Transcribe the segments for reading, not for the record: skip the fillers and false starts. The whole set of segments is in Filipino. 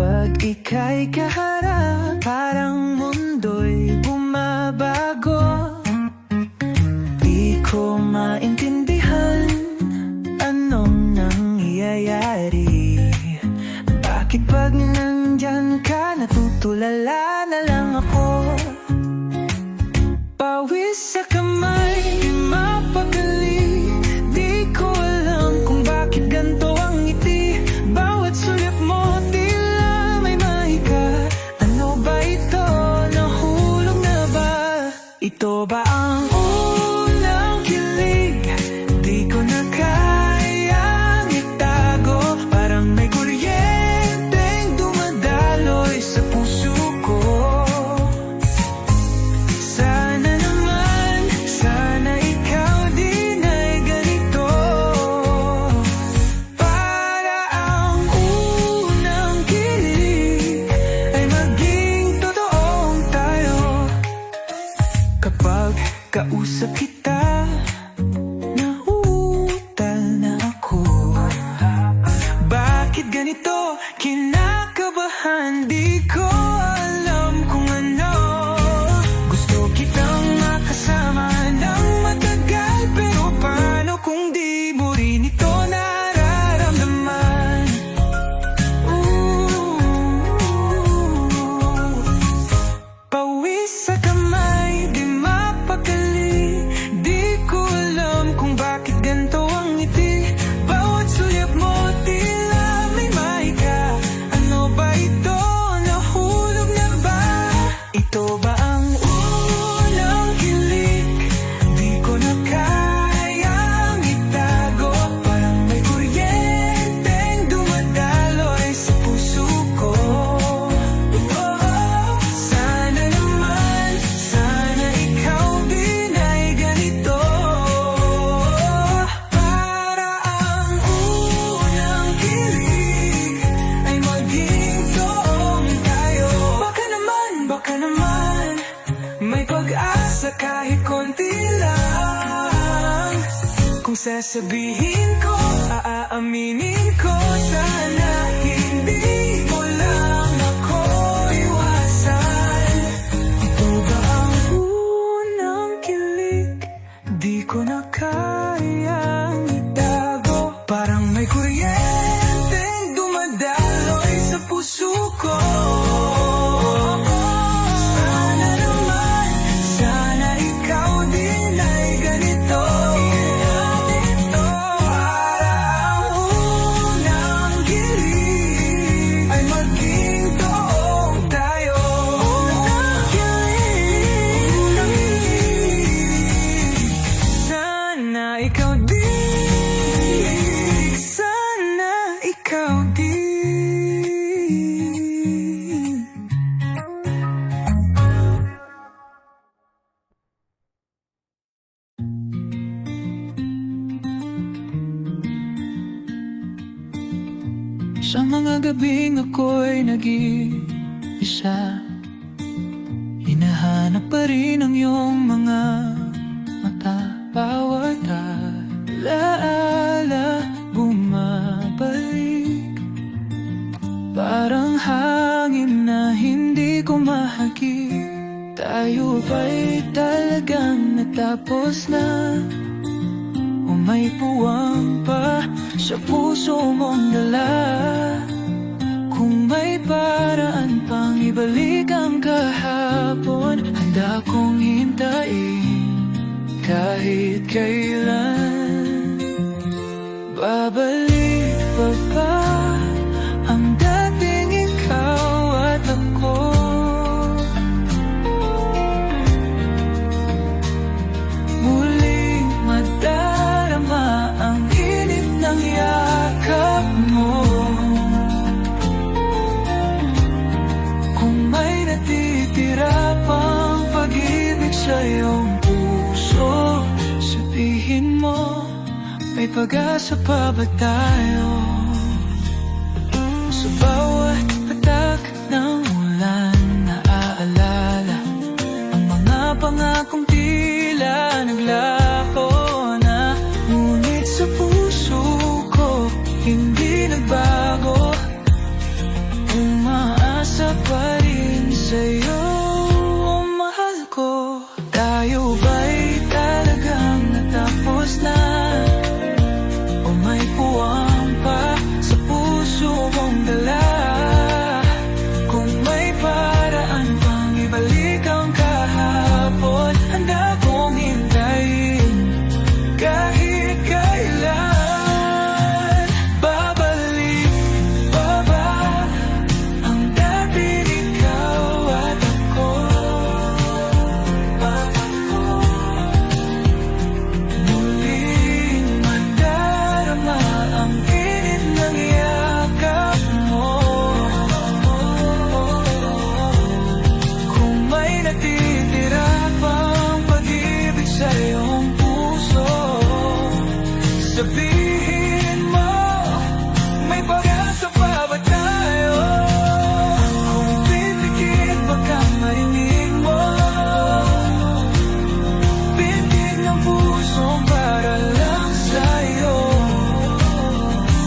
Kapag ika'y kaharap, parang mundo'y bumabago. Di ko maintindihan anong nangyayari. Bakit pag nandyan ka, natutulala na lang ako. Pawis sa kamay, di mapakali. Di ko alam kung bakit ganito ang ngiti. Bawat sulyap mo, tila may mahika. Ano ba ito? Nahulog na ba? Ito ba ang unang kilig? Di ko na kayang itago. Parang may kuryenteng dumadaloy sa puso ko. Sana naman, sana ikaw din ay ganito. Para ang unang kilig ay maging totoong tayo. Kapag kausap kita, nauutal na ako. Bakit ganito? Kinakabahan, di ko alam kung ano. Gusto kitang makasama ng matagal, pero paano kung di mo rin ito nararamdaman? Pawis sa kamay, di mapakali. Di ko alam kung bakit ganito ang ngiti. Bawat sulyap mo, tila may mahika. Ano ba ito? Nahulog na ba? Ito ba ang unang kilig? Di ko na kayang itago. Parang may kuryenteng dumadaloy sa puso ko. Sana naman, sana ikaw din ay ganito. Para ang unang kilig ay maging toong tayo. Baka naman, may pag-asa kahit konti lang. Kung sasabihin ko, aaminin ko. Sana hindi mo lang ako iwasan. Ito ba ang unang kilig? Di ko na kayang itago. Parang may kuryenteng dumadaloy sa puso ko. Sana naman, sana ikaw din ay ganito. Para ang unang kilig ay maging toong tayo. Unang kilig, sana ikaw din. Sana ikaw din. Sa mga gabing ako'y nag-iisa, hinahanap pa rin ang iyong mga mata. Bawat alaala bumabalik, parang hangin na hindi ko mahagip. Tayo ba'y talagang natapos na? O may puwang pa sa puso mong dala? Kung may paraan pang ibalik ang kahapon, handa kong hintayin kahit kailan. Babalik pa ba ang dating ikaw at ako? Muling madarama ang init ng yakap mo. Kung may natitira pang pag-ibig sa iyong puso, sabihin mo, may pag-asa pa ba tayo? Sa bawat patak ng ulan, naaalala ang mga pangakong tila naglako na. Ngunit sa puso ko, hindi nagbago. sa'yo, oh mahal ko. Tayo ba'y talagang natapos na? O may puwang pa sa puso mong dala? Kung may paraan pang ibalik ang kahapon, handa kong hintayin kahit kailan. Babalik pa ba ang dating ikaw at ako? Muling mandarama ang init ng yakap mo. Kung may natitira pang pag-ibig sa iyong puso, sabihin mo, may pag-asa pa ba tayo? Kung pipikit baka marinig mo, pintig ng puso para lang sa'yo.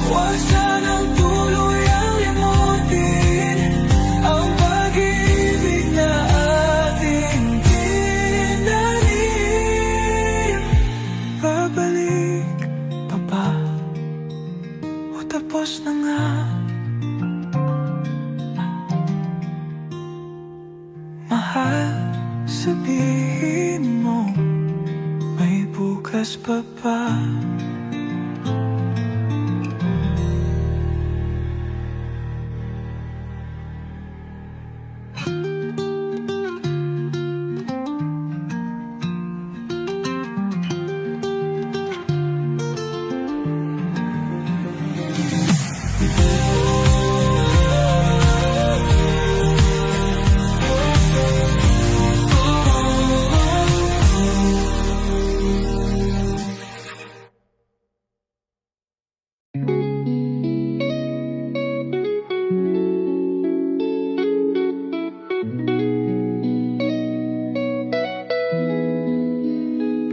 Huwag sanang tuluyang limutin ang pag-ibig na ating tinanim. Babalik pa ba? O tapos na nga? Mahal, sabihin mo, may bukas pa ba?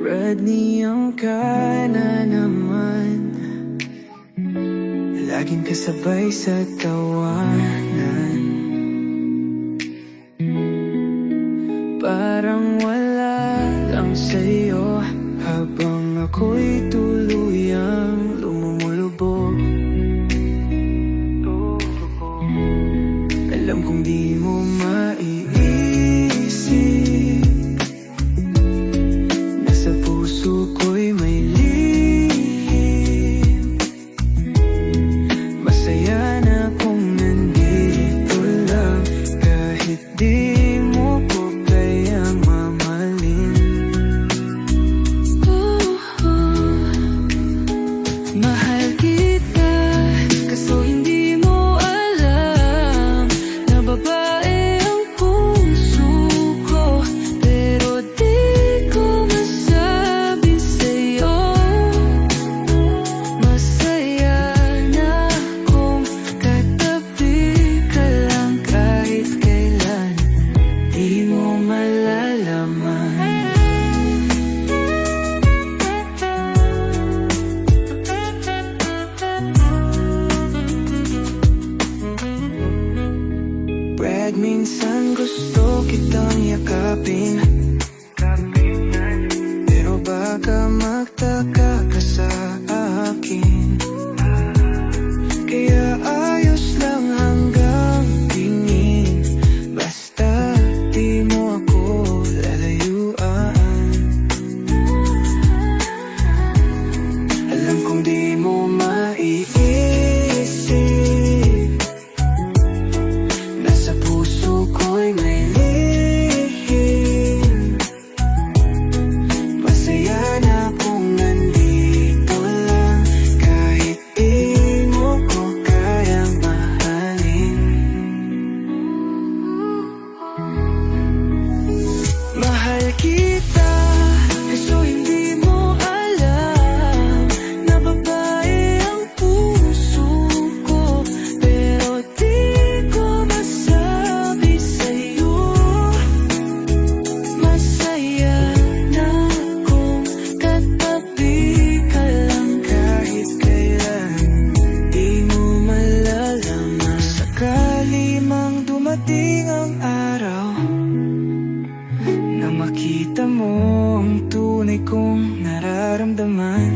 Bradley, ang ka na naman, laging kasabay sa tawanan. Parang wala lang sa'yo habang ako'y tuluyang lumumulubog. Alam kong di mo maiisip, nasa puso ko'y may lihim. Masaya na kung nandito lang, kahit di mo ko kayang mamahalin. Mahal kita, kaso hindi mo alam na babae ang puso ko. Pero di ko masabi sa'yo, masaya na kung katabi ka lang kahit kailan. Di mo malalaman. Brad, minsan gusto kitang yakapin, pero baka magtaka ka sa akin. Kaya ayos lang hanggang tingin, basta di mo ako lalayuan. Alam kong di mo maiisip, nasa puso ko'y may lihim. Masaya na kung nandito lang, kahit di mo ko kayang mahalin. Mahal kita, kaso hindi mo alam na babae ang puso ko. Pero di ko masabi sa'yo, masaya na kung katabi ka lang kahit kailan. Di mo malalaman, sakali mang dumating ang araw makita mo ang tunay kong nararamdaman.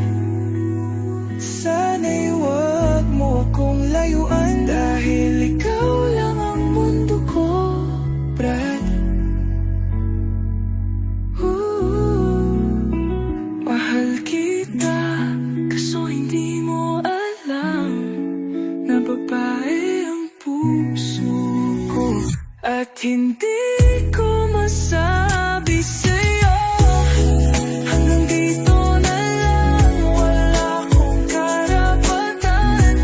Sana'y huwag mo akong layuan, dahil ikaw lang ang mundo ko, Brad. Mahal kita, kaso hindi mo alam na babae ang puso ko. At hindi ko masabi sa'yo, hanggang dito na lang, wala akong karapatan.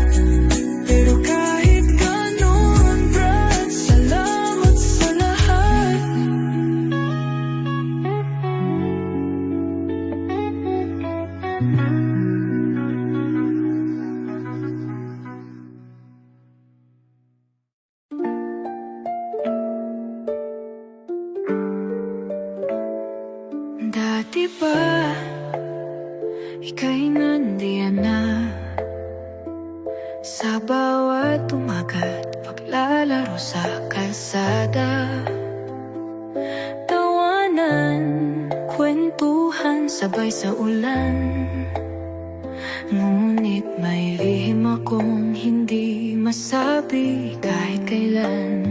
Pero kahit ganon, Brad, salamat sa lahat. Dati ba, ika'y nandiyan na sa bawat umagat, paglalaro sa kalsada. Tawanan, kwentuhan, sabay sa ulan. Ngunit may lihim akong hindi masabi kahit kailan.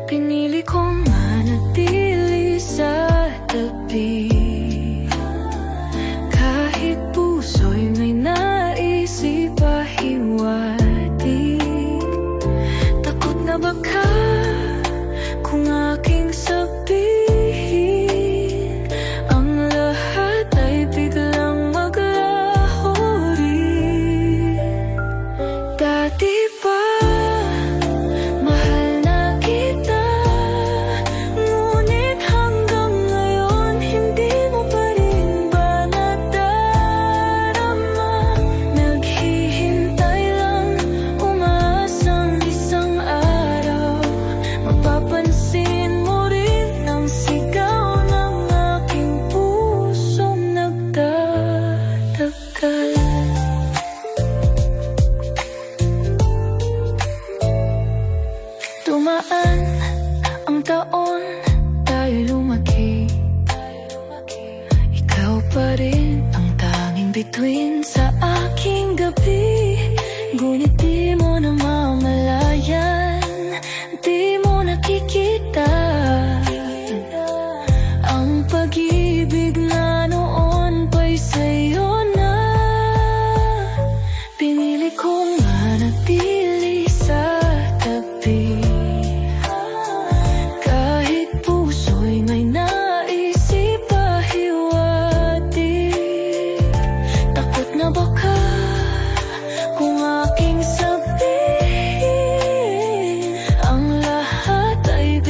Pinili kong manatili sa tabi, kahit puso'y may naisip pahiwati. Takot na baka kung aking sabihin, ang lahat ay biglang maglaho rin. Dati pa mahal na kita, ngunit hanggang ngayon hindi mo pa rin ba nadarama? Naghihintay lang, umaasang isang araw mapapansin mo rin ang sigaw ng aking pusong nagtatagal. Tumaan ang taon, tayo lumaki. Ikaw pa rin ang tanging bituin sa aking gabi. Ngunit di mo namamalayan, di mo nakikita ang pag-ibig na noon pa'y sa'yo na. Pinili kong manatili sa tabi, kahit puso'y may naisip pahiwati. Takot na baka kung aking sabihin, ang lahat ay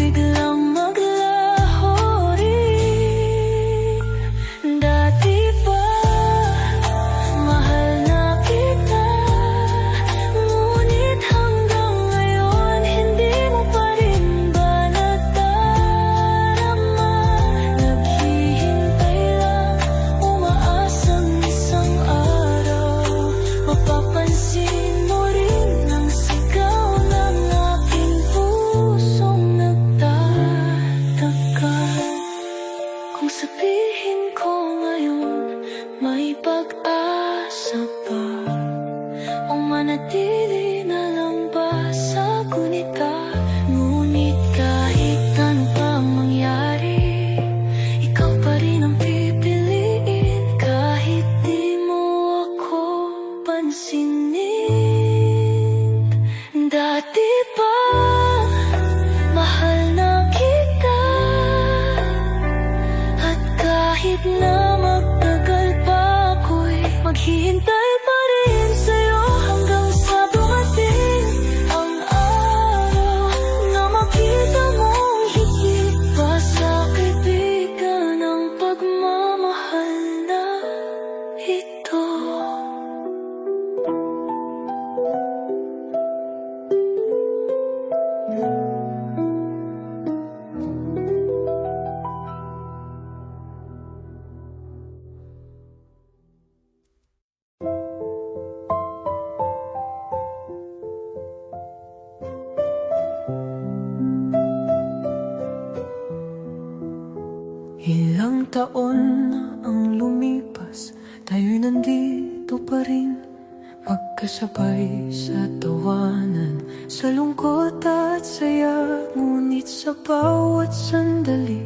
saya, ngunit sa bawat sandali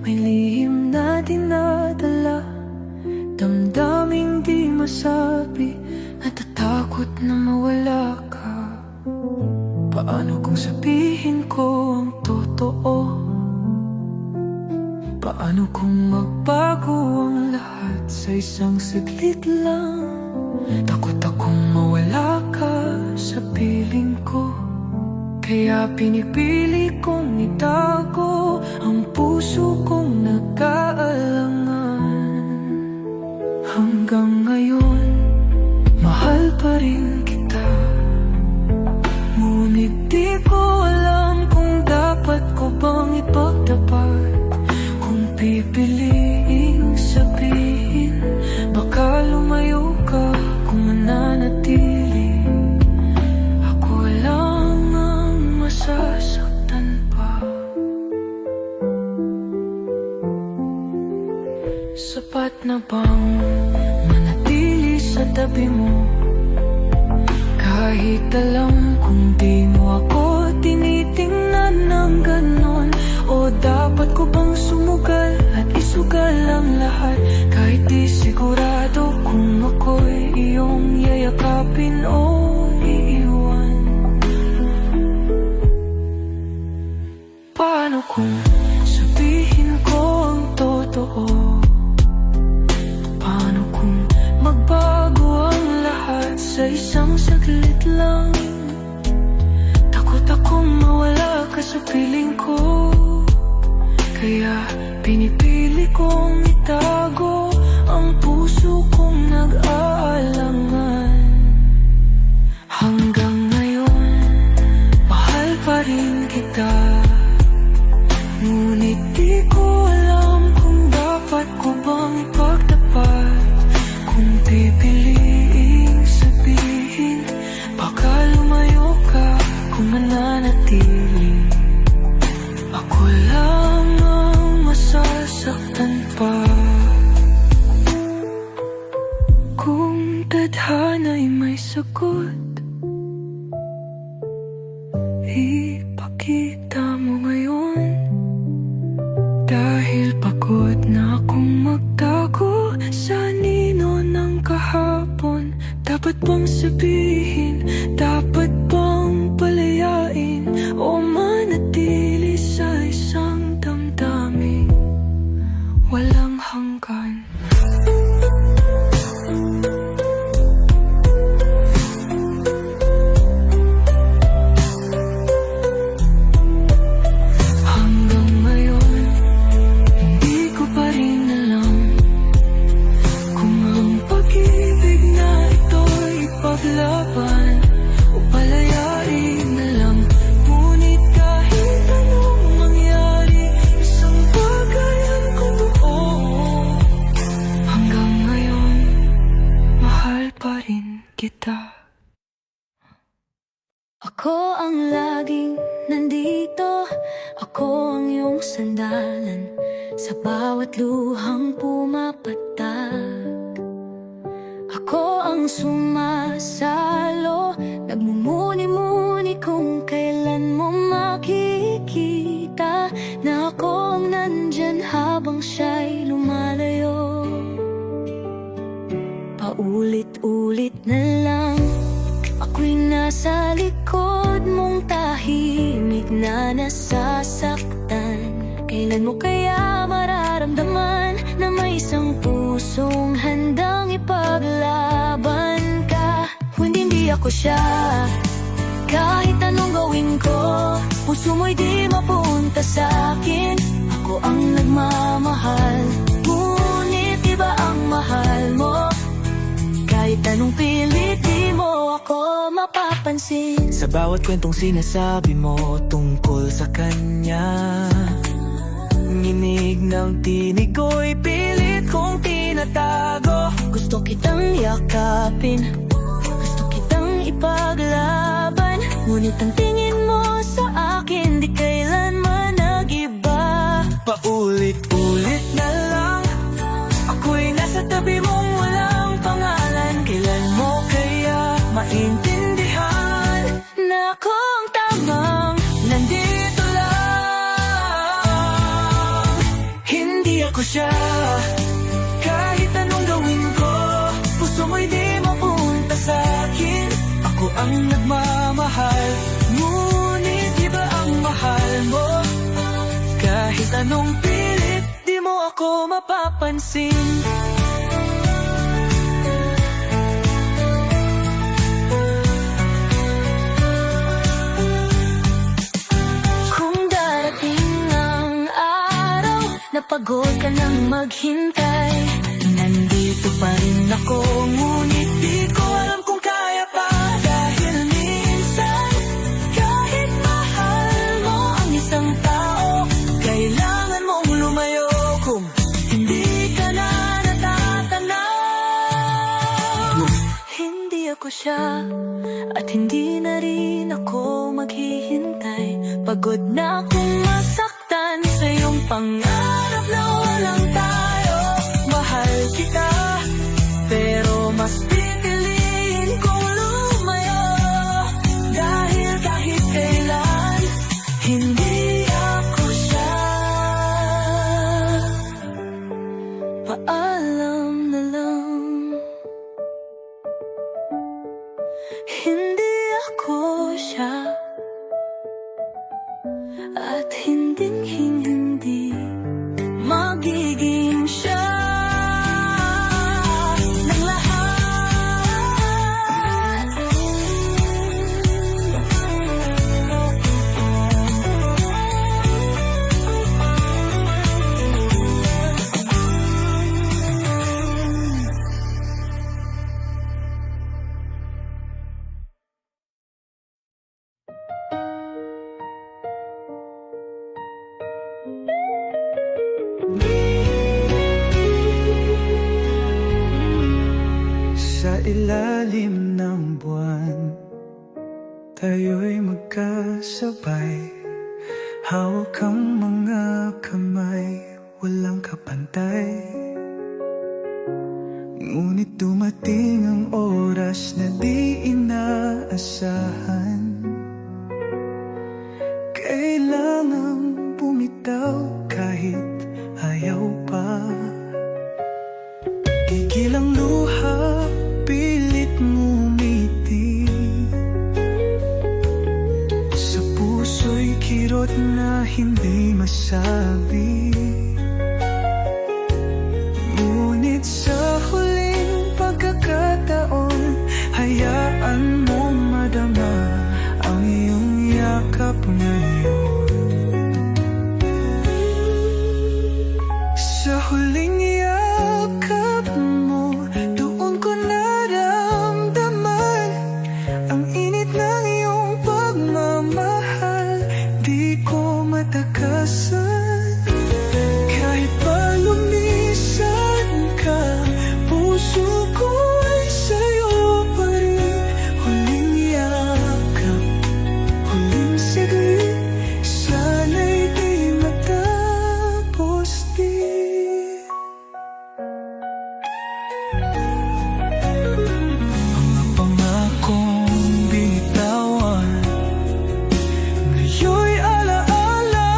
may lihim na dinadala. Damdaming di masabi, natatakot na mawala ka. Paano kung sabihin ko ang totoo? Paano kung magbago ang lahat sa isang saglit lang? Takot akong mawala ka sa piling ko, kaya pinipili kong itago ang puso kong nag-aalangan. Hanggang ngayon, mahal pa rin kita, ngunit di ko alam kung dapat ko bang ipagtapat. Kung pipiliing sabihin, baka lumayo ka kung mananatili. Ako lang ang masasaktan pa. Sapat na bang manatili sa tabi mo, kahit alam kung di mo ako tinitingnan ng ganon? O dapat ko bang sumugal at isugal ang lahat, kahit di sigurado kung ako'y iyong yayakapin o iiwan? Paano kung sabihin ko ang totoo? Paano kung magbago ang lahat sa isang saglit lang? Takot akong mawala ka sa piling ko, kaya pinipili kong itago ang puso kong nag-aalangan. Hanggang ngayon, mahal pa rin kita, ngunit di ko alam kung dapat ko bang ipagtapat. Kung pipiliing sabihin, baka lumayo ka kung mananatili. Ako lang ang masasaktan pa. Kung tadhana'y may sagot, ipakita mo ngayon. Dahil pagod na akong magtago sa nino ng kahapon. Dapat bang sabihin, dapat bang palayain, o manatili sa isang damdamin walang hanggan? Hanggang ngayon, hindi ko pa rin alam kung ang pag-ibig na ito'y ipaglaban o palayain na lang. Ngunit kahit anong mangyari, isang bagay ang totoo. Hanggang ngayon, mahal pa rin kita. Ako ang laging nandito, ako ang iyong sandalan sa bawat luhang pumapatag. Ako ang sumasalo, nagmumuni-muni kung kailan mo makikita na ako ang nandyan habang siya'y lumalayo. Paulit-ulit na lang, ako'y nasa likod mong tahimik na nasasaktan. Kailan mo kaya mararamdaman na may isang pusong handang ipaglaban ka? Hindi ako siya, kahit anong gawin ko, puso mo'y di mapunta sa'kin. Ako ang nagmamahal, ngunit iba ang mahal mo. Kahit anong pilit, di mo ako mapapansin. Sa bawat kwentong sinasabi mo tungkol sa kanya, nginig ng tinig ko'y pilit kong tinatago. Gusto kitang yakapin, gusto kitang ipaglaban, ngunit ang tingin mo sa akin di kailanman nag-iba. Paulit-ulit na lang, ako'y nasa tabi mong walang pangalan. Kailan mo kaya maintindihan na ako ang tamang nandito? ako siya. Kahit anong gawin ko, puso mo'y di mapunta sa'kin. Ako ang nagmamahal, ngunit iba ang mahal mo. Kahit anong pilit, di mo ako mapapansin. Kung darating ang araw na pagod ka nang maghintay, nandito pa rin ako, ngunit di ko alam kung kaya pa. Dahil minsan, kahit mahal mo ang isang tao, kailangan mong lumayo kung hindi ka na natatanaw. Hindi ako siya, at hindi na rin ako maghihintay. Pagod na akong masaktan sa iyong pangarap na walang tayo. Mahal kita, pero mas pipiliin kong lumayo. Dahil kahit kailan, hindi ako siya. Paalam na lang, hindi ako siya. At hindi magiging siya ng lahat. Sa ilalim ng buwan, tayo'y magkasabay. Hawak ang mga kamay, walang kapantay. Ngunit dumating ang oras na di inaasahan. Kailangang bumitaw kahit ayaw pa. Tigil ang luha, pilit ngumiti. Sa puso'y kirot na hindi masabi. Ngunit sa huling pagkakataon, hayaan mo madama ang iyong yakap ngayon. Sa huling yakap mo, doon ko naramdaman ang init ng iyong pagmamahal. Di ko matakasan, kahit pa lumisan ka, puso ko ay sa'yo pa rin. Huling yakap, huling saglit, sana'y di matapos din. Mga pangakong binitawan, ngayon'y alaala.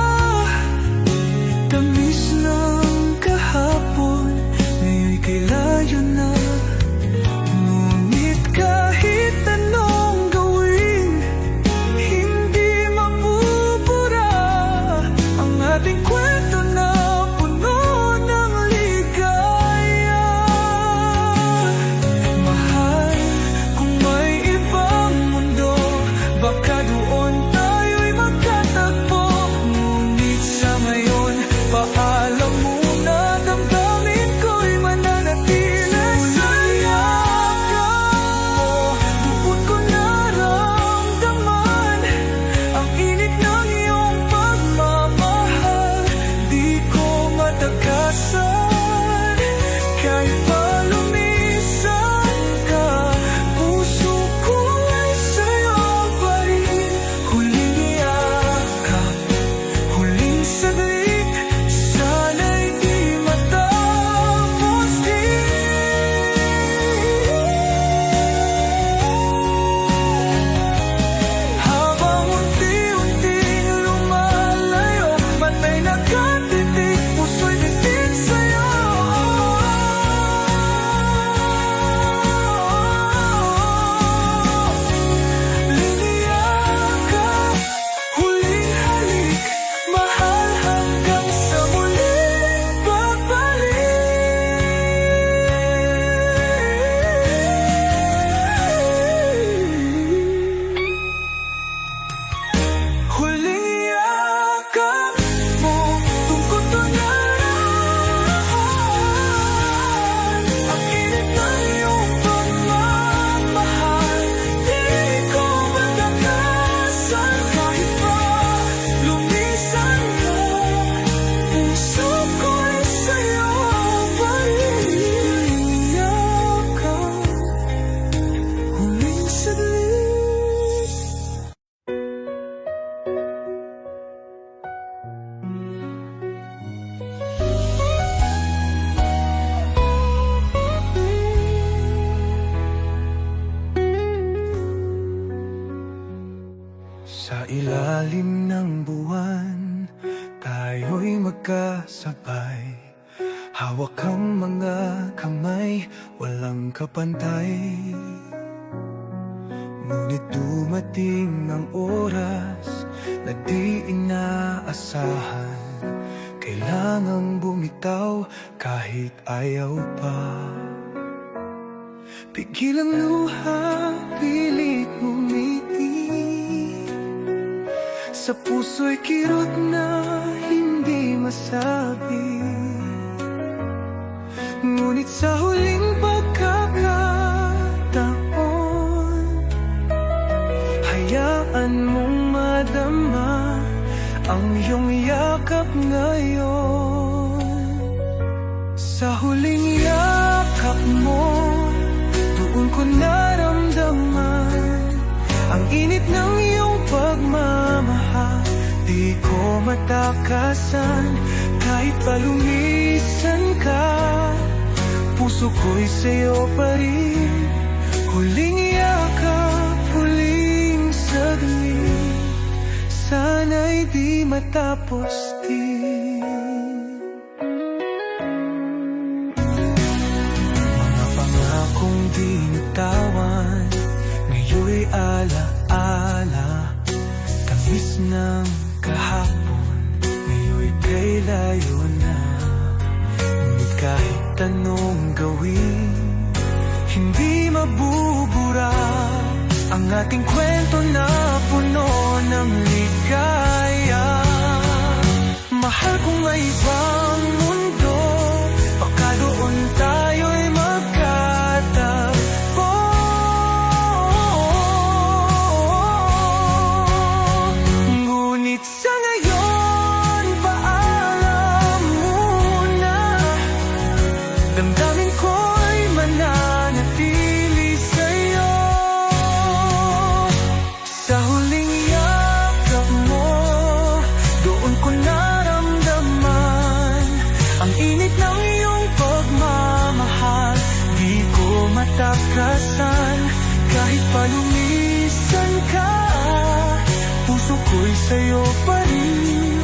tayo'y magkasabay. Hawak ang mga kamay, walang kapantay. Ngunit dumating ang oras na di inaasahan. Kailangang bumitaw kahit ayaw pa. Pigil ang luha, pilit ngumiti. Sa puso'y kirot na hindi masabi. Ngunit sa huling pagkakataon, hayaan mong madama ang iyong yakap ngayon. Sa huling yakap mo, doon ko naramdaman ang init ng iyong pagmamahal. Di ko matakasan kahit palumisan ka. Puso ko'y sa'yo pa rin. Huling yakap, huling saglit, sana'y di matapos din. Mga pangakong di natawan, ngayon'y ala-ala. Tamis ng kahapon, ngayon'y kay layo na. Ngunit kahit anong gawin, hindi mabubura ang ating kwento na puno ng ligaya. Mahal kong may ibang mundo, baka doon tayo'y magkatagpo. Ngunit sa ngayon, paalam muna. Damdamin ko'y mananatili sa'yo. Sa huling yakap mo, doon ko naramdaman ang init ng iyong pagmamahal. Di ko matakasan kahit palumisan ka. Puso ko'y sa'yo pa rin.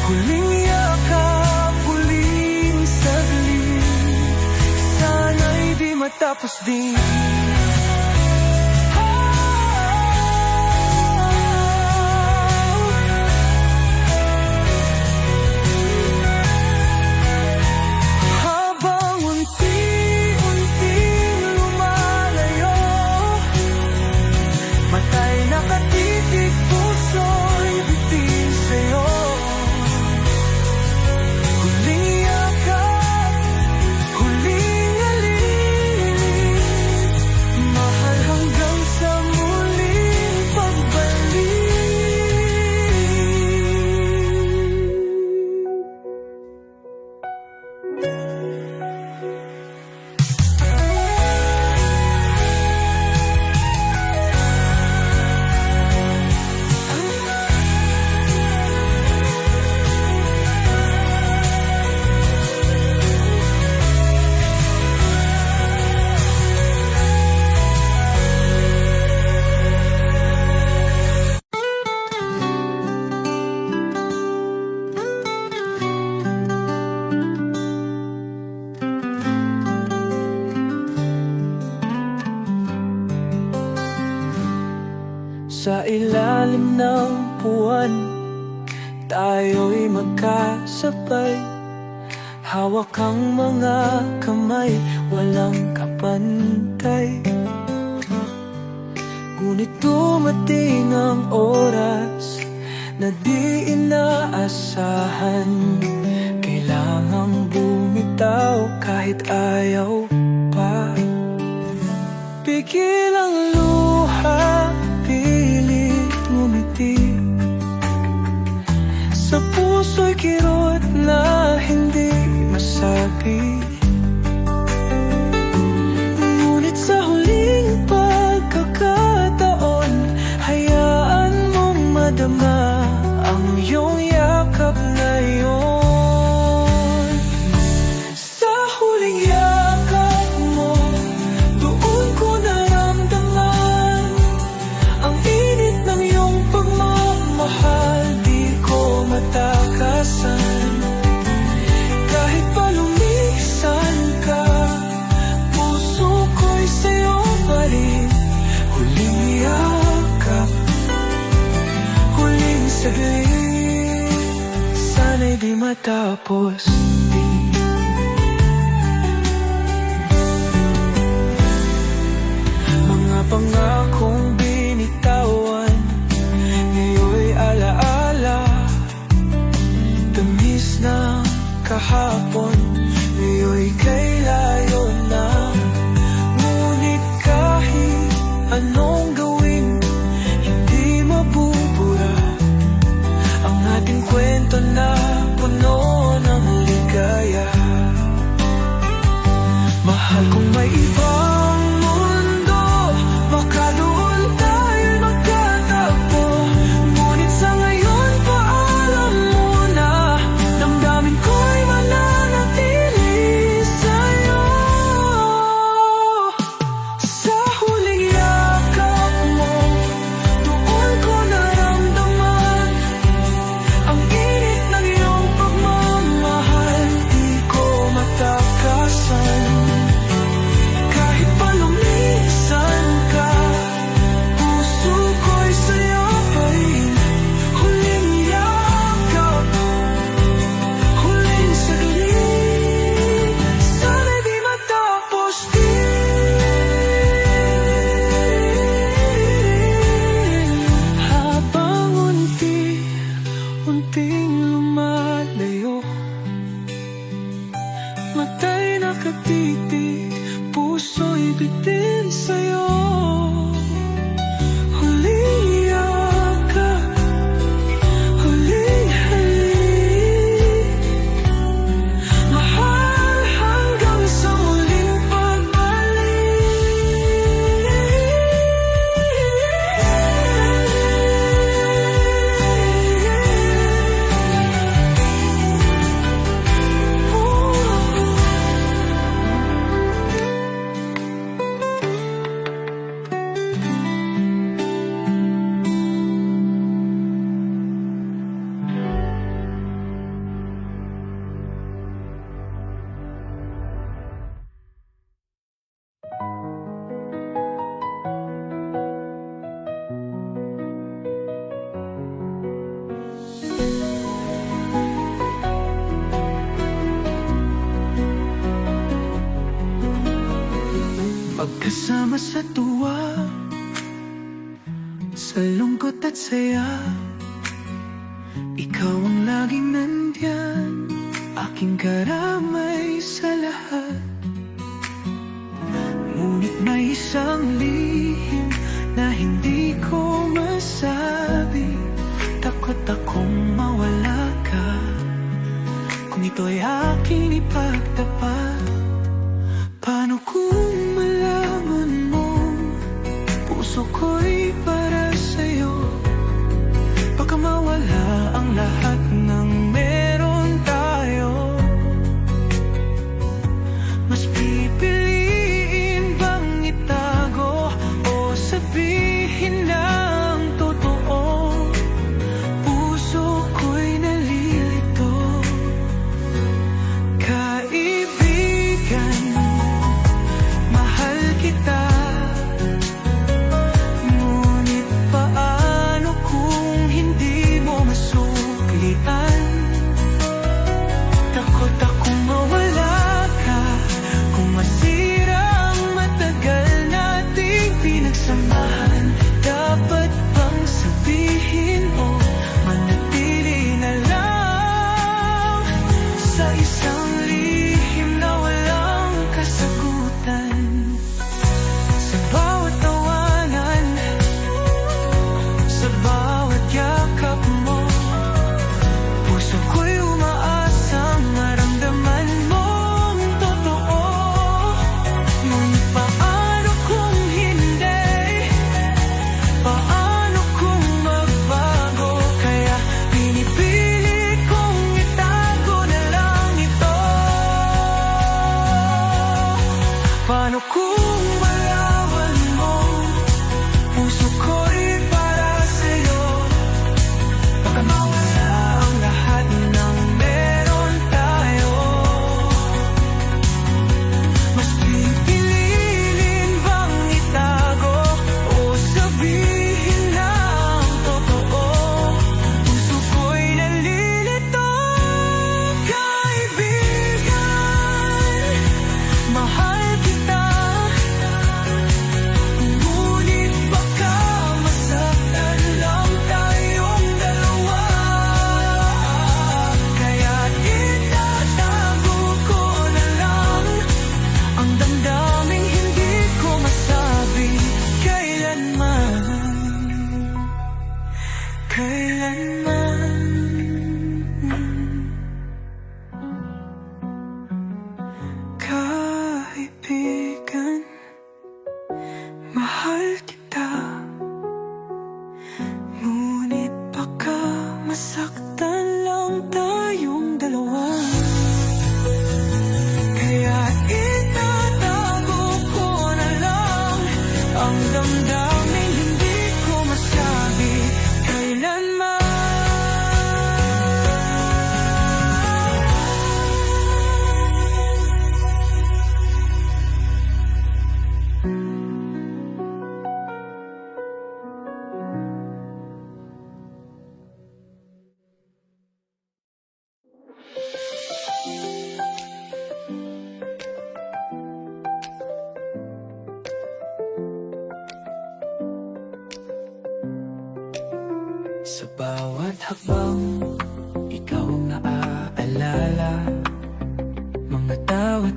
Huling yakap, huling saglit, sana'y di matapos din. Habang unti-unting lumalayo, mata'y nakatitig, puso'y bitin sa'yo. Huling yakap, huling alin, mahal hanggang sa muling pagbalik. Sa ilalim ng buwan, tayo'y magkasabay. Hawak ang mga kamay, walang kapantay. Ngunit dumating ang oras na di inaasahan. Kailangang bumitaw kahit ayaw pa. Pigil ang luha, pilit ngumiti. Sa puso'y kirot na hindi masabi. Ngunit sa huling pagkakataon, hayaan mong madama ang iyong yakap ngayon. Sa huling yakap mo, doon ko naramdaman ang init ng iyong pagmamahal. Di ko matakasan di matapos. Mga pangakong binitawan, ngayon'y alaala. Tamis na kahapon, ngayon'y kay layo na. Ngunit kahit anong gawin, hindi mabubura ang ating kwento na puno ng ligaya. Mahal kong may ibang mundo, baka doon tayo'y magkatagpo. Ngunit sa ngayon, paalam muna, damdamin ko'y mananatili sa'yo. Sa huling yakap mo, doon ko naramdaman ang init ng iyong pagmamahal. Di ko matakasan kahit pa lumisan ka, puso ko'y sa'yo pa rin. Huling yakap, huling saglit, sana'y di matapos din. Habang unti-unting lumalayo, mata'y nakatitig, puso'y bitin sa'yo. Huling yakap, huling halik, mahal hanggang sa muling magkasama sa tuwa, sa lungkot at saya. Ikaw ang laging nandyan, aking karamay sa lahat. Ngunit may isang lihim na hindi ko masabi. Takot akong mawala ka, kung ito'y aking ipagtapat. Paano kung malaman mo, puso ko'y para sa'yo? Baka mawala ang lahat ng meron tayo. Mas pipiliin bang itago o sabihin ng totoo? Puso ko'y nalilito. Kaibigan, mahal kita, ngunit paano kung hindi mo masuklian? Takot akong mawala ka, kung masira ang matagal nating pinagsamahan. Dapat bang sabihin o manatili na lang sa isang lihim na walang kasagutan? Sa bawat tawanan, sa bawat yakap mo, puso ko'y umaasang maramdaman mong totoo. Ngunit paano kung hindi? Paano kung magbago? Kaya pinipili kong itago na lang ito.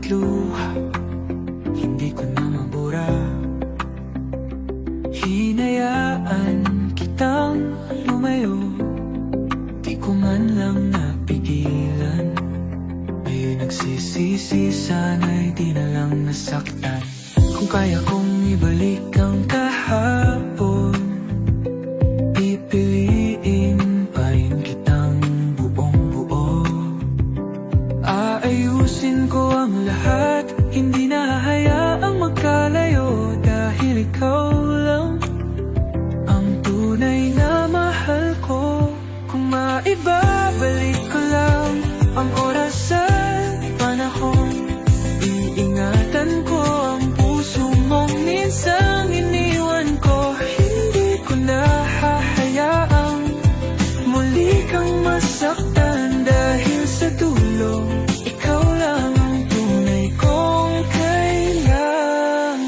luha, hindi ko na mabura. Hinayaan kitang lumayo, di ko man lang napigilan. Ngayon nagsisisi, sana'y di na lang nasaktan. Kung kaya kong ibalik ang kahapon, pipiliin pa rin kitang buong buo. Aayusin ko ang lahat, hindi na hayaang magkalayo. Dahil ikaw lang ang tunay na mahal ko. Kung maibabalik ko lang ang oras at panahon, iingatan ko ang puso mong minsang iniwan ko. Hindi ko na hahayaang muli kang masaktan. Dahil sa dulo, ikaw lang ang tunay kong kailangan.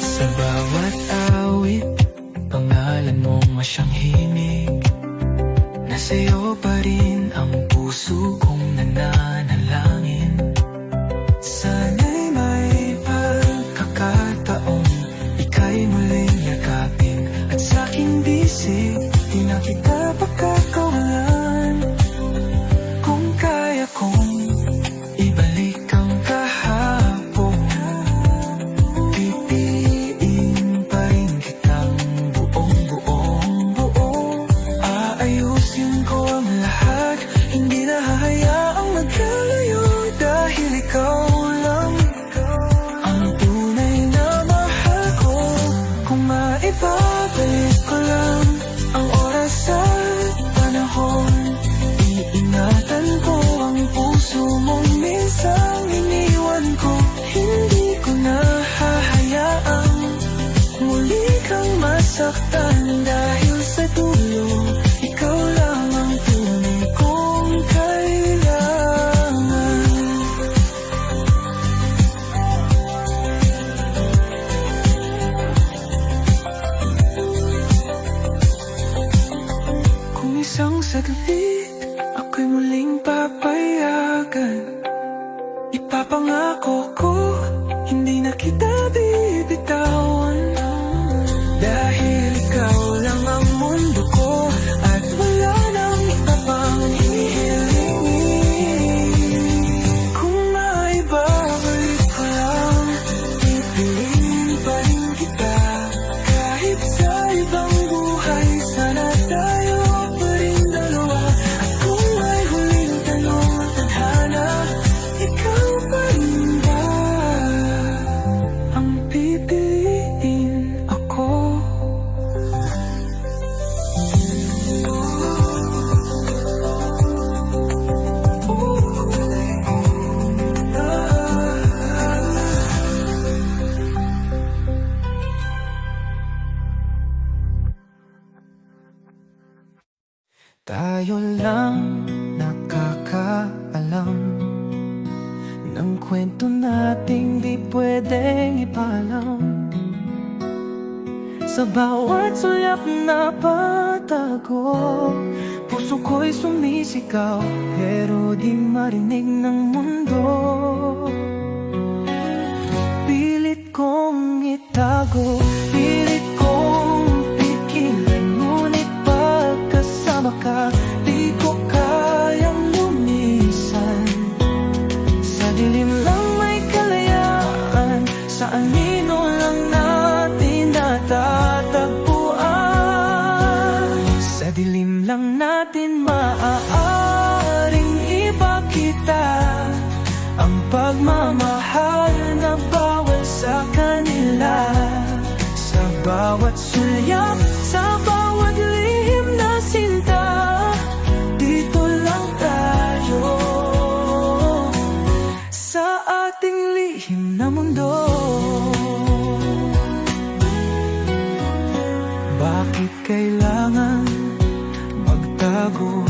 Sa bawat awit, pangalan mo masyang himig. Nasa'yo pa rin ang puso kong nananalangin. Sana'y may pagkakataon, ika'y muling yakapin. At sa'king bisig, di na kita pagkakawalan. Kung kaya kong ibalik ang kahapon, pipiliin pa rin kitang buong buo. Aayusin ko ang lahat, hindi na hahayaang magkalayo. Dahil ikaw lang ang tunay na mahal ko. Kung maibabalik ko lang ang oras at panahon, iingatan ko ang puso mong minsang iniwan ko. Hindi ko na hahayaang muli kang masaktan. Dahil sa dulo, ikaw lang ang tunay kong kailangan. Kung isang saglit ako'y muling papayagan, ipapangako ko hindi na kita bibitawan. Dahil ikaw lang ang mundo ko, at wala nang iba pang hihilingin. Kung maibabalik ko lang, pipiliin pa rin kita. Kahit sa ibang buhay, sana tayo pa rin dalawa. At kung may huling tanong at tadhana, ikaw pa rin ba ang pipiliin ako? Tayo lang nakakaalam ng kwento nating di pwedeng ipaalam. Sa bawat sulyap na patago, puso ko'y sumisigaw, pero di marinig ng mundo. Pilit kong itago, pilit kong pigilan, ngunit pagkasama ka, di ko kayang lumisan. Sa dilim lang may kalayaan, sa anino lang natin natatagpuan. Sa dilim lang natin maaaring ipakita ang pagmamahal na bawal sa kanila. Sa bawat sulyap, sa bawat lihim na sinta, dito lang tayo sa ating lihim na mundo. Bakit kailangan magtago?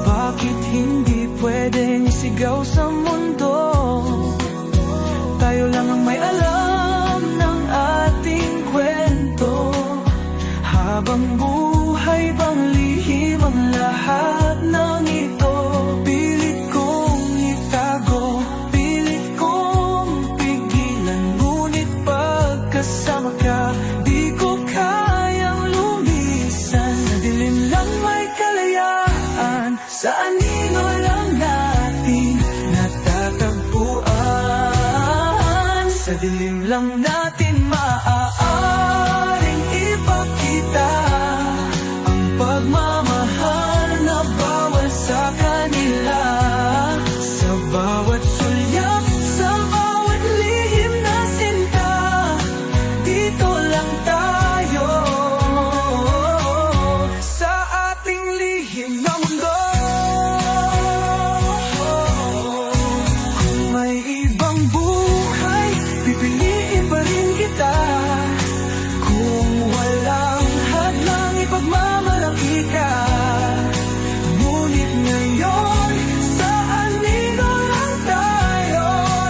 Bakit hindi pwedeng isigaw sa mundo? Tayo lang ang may alam ng ating kwento. kasama ka, di ko kayang lumisan. Sa dilim lang may kalayaan, sa anino lang natin natatagpuan. Sa dilim lang natin maaaring ipakita ang pagmamahal na bawal sa kanila. Sa bawat sulyap, sa bawat lihim na sinta, dito lang tayo sa ating lihim na mundo. Kung may ibang buhay, pipiliin pa rin kita. Kung walang hadlang, ipagmamalaki ka. Ngunit ngayon, sa anino lang tayo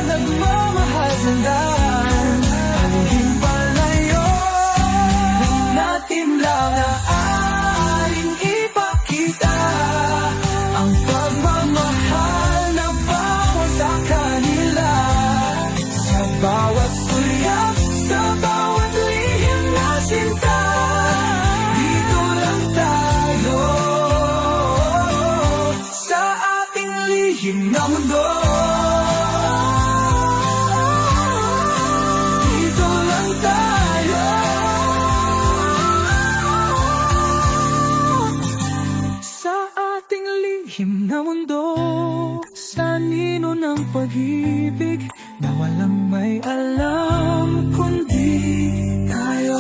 nagmamahal sandan. Anuhin palayo, nang natin lang naaaring ipakita ang pagmamahal na bawal sa kanila. Sa bawat sulyap, sa bawat lihim na sinta, dito lang tayo sa ating lihim na mundo. Dito lang tayo sa ating lihim na mundo. Sa nino ng pag-ibig na walang may alam kundi tayo.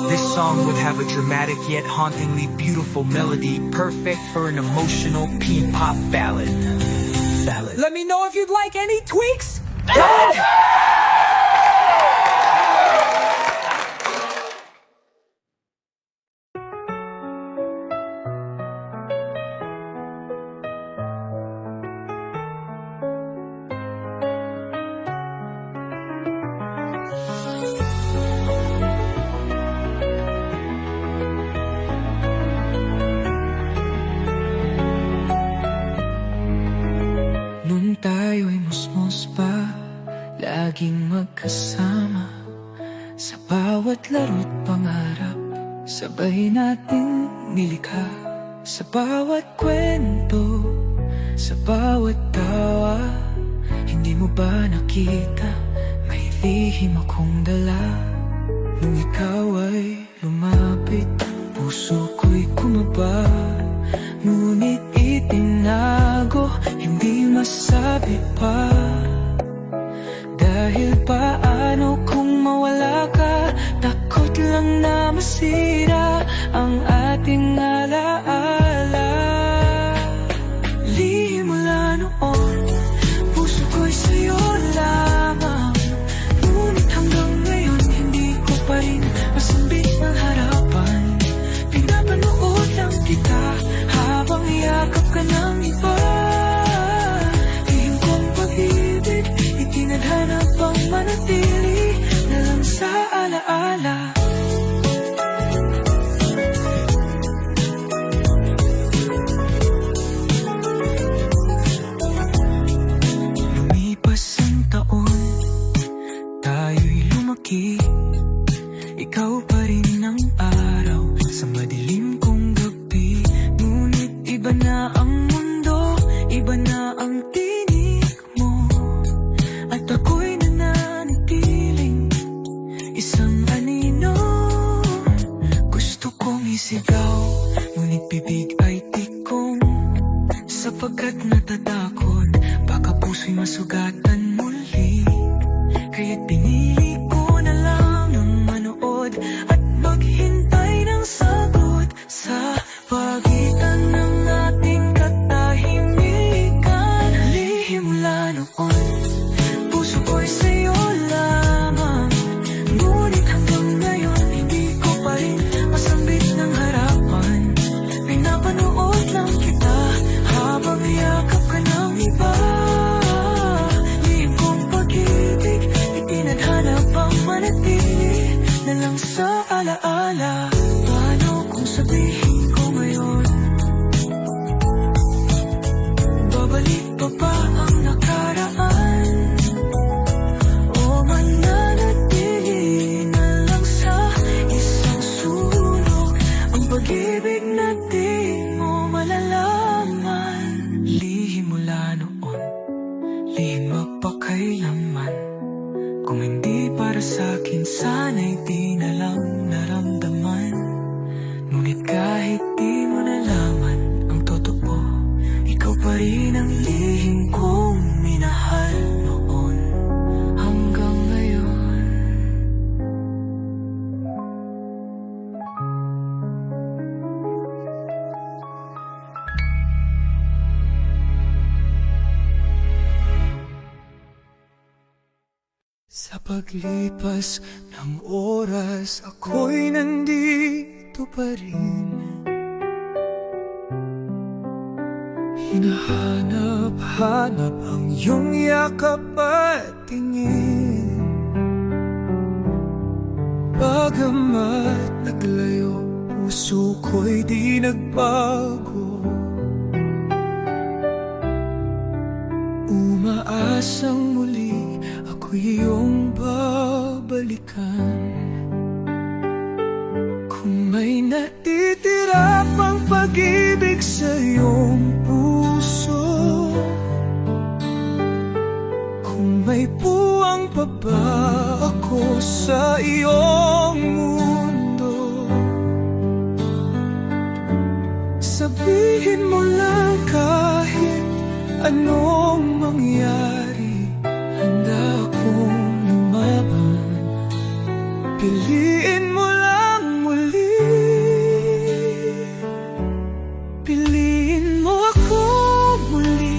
This song would have a dramatic yet hauntingly beautiful melody, perfect for an emotional pop ballad. Let me know if you'd like any tweaks. Nung tayo'y musmos pa, laging magkasama. Sa bawat laro't pangarap, sabay nating nilikha. Sa bawat kwento, sa bawat tawa, hindi mo ba nakita, may lihim akong dala. Nung ikaw ay lumapit, puso ko'y kumaba. Ngunit itinago, hindi masabi pa. Dahil paano kung mawala ka, takot lang na masira ang ating alaala. Lihim mula noon, puso ko'y sa'yo lamang. Ngunit hanggang ngayon, hindi ko pa rin masambit ng harapan. Pinapanood lang kita habang yakap ka ng iba. Lihim kong pag-ibig, itinadhana pang manatili na lang sa alaala. Lumipas ang taon, tayo'y lumaki. Ikaw pa rin ang araw sa madilim kong gabi. Ngunit iba na ang mundo, iba na ang tinig mo. At ako'y nananatiling isang anino. Gusto kong isigaw, ngunit bibig ay tikong. Sapagkat natatakot, baka puso'y masugatan muli. Kaya't pinili ko na lang ng manood at maghintay ng sagot sa pagitan ng ating katahimikan. Lihim mula noon, puso ko'y sa'yo lamang. Ngunit hanggang ngayon, hindi ko pa rin masambit ng harapan. Pinapanood lang kita habang yakap ka ng iba. Lihim kong pag-ibig, itinadhana pang manatili na lang sa alaala. Paano kung sabihin ko ngayon, babalik pa ba ang nakaraan? O mananatili na para sa'kin sana'y di na lang naramdaman. Ngunit kahit di mo nalaman ang totoo, ikaw pa rin ang lihim kong minahal noon hanggang ngayon. Sa paglipas ng oras, ako'y nandito pa rin. Hinahanap-hanap ang iyong yakap at tingin. Bagamat naglayo, puso ko'y di nagbago. Umaasang muli ako'y iyong babalikan. Kung may natitira pang pag-ibig sa iyong puso, kung may puwang pa ba ako sa iyong mundo, sabihin mo lang kahit anong mangyari, handa akong lumaban. Piliin mo lang muli, piliin mo ako muli,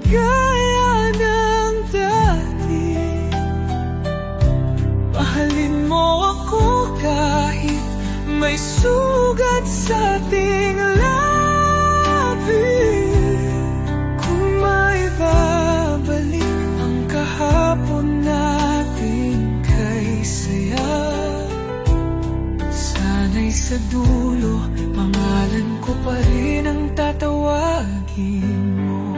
gaya ng dati. Mahalin mo ako kahit may sugat sa ating labi. Kung may babalik ang kahapon natin kay saya, sana'y sa dulo pangalan ko pa rin ang tatawagin mo.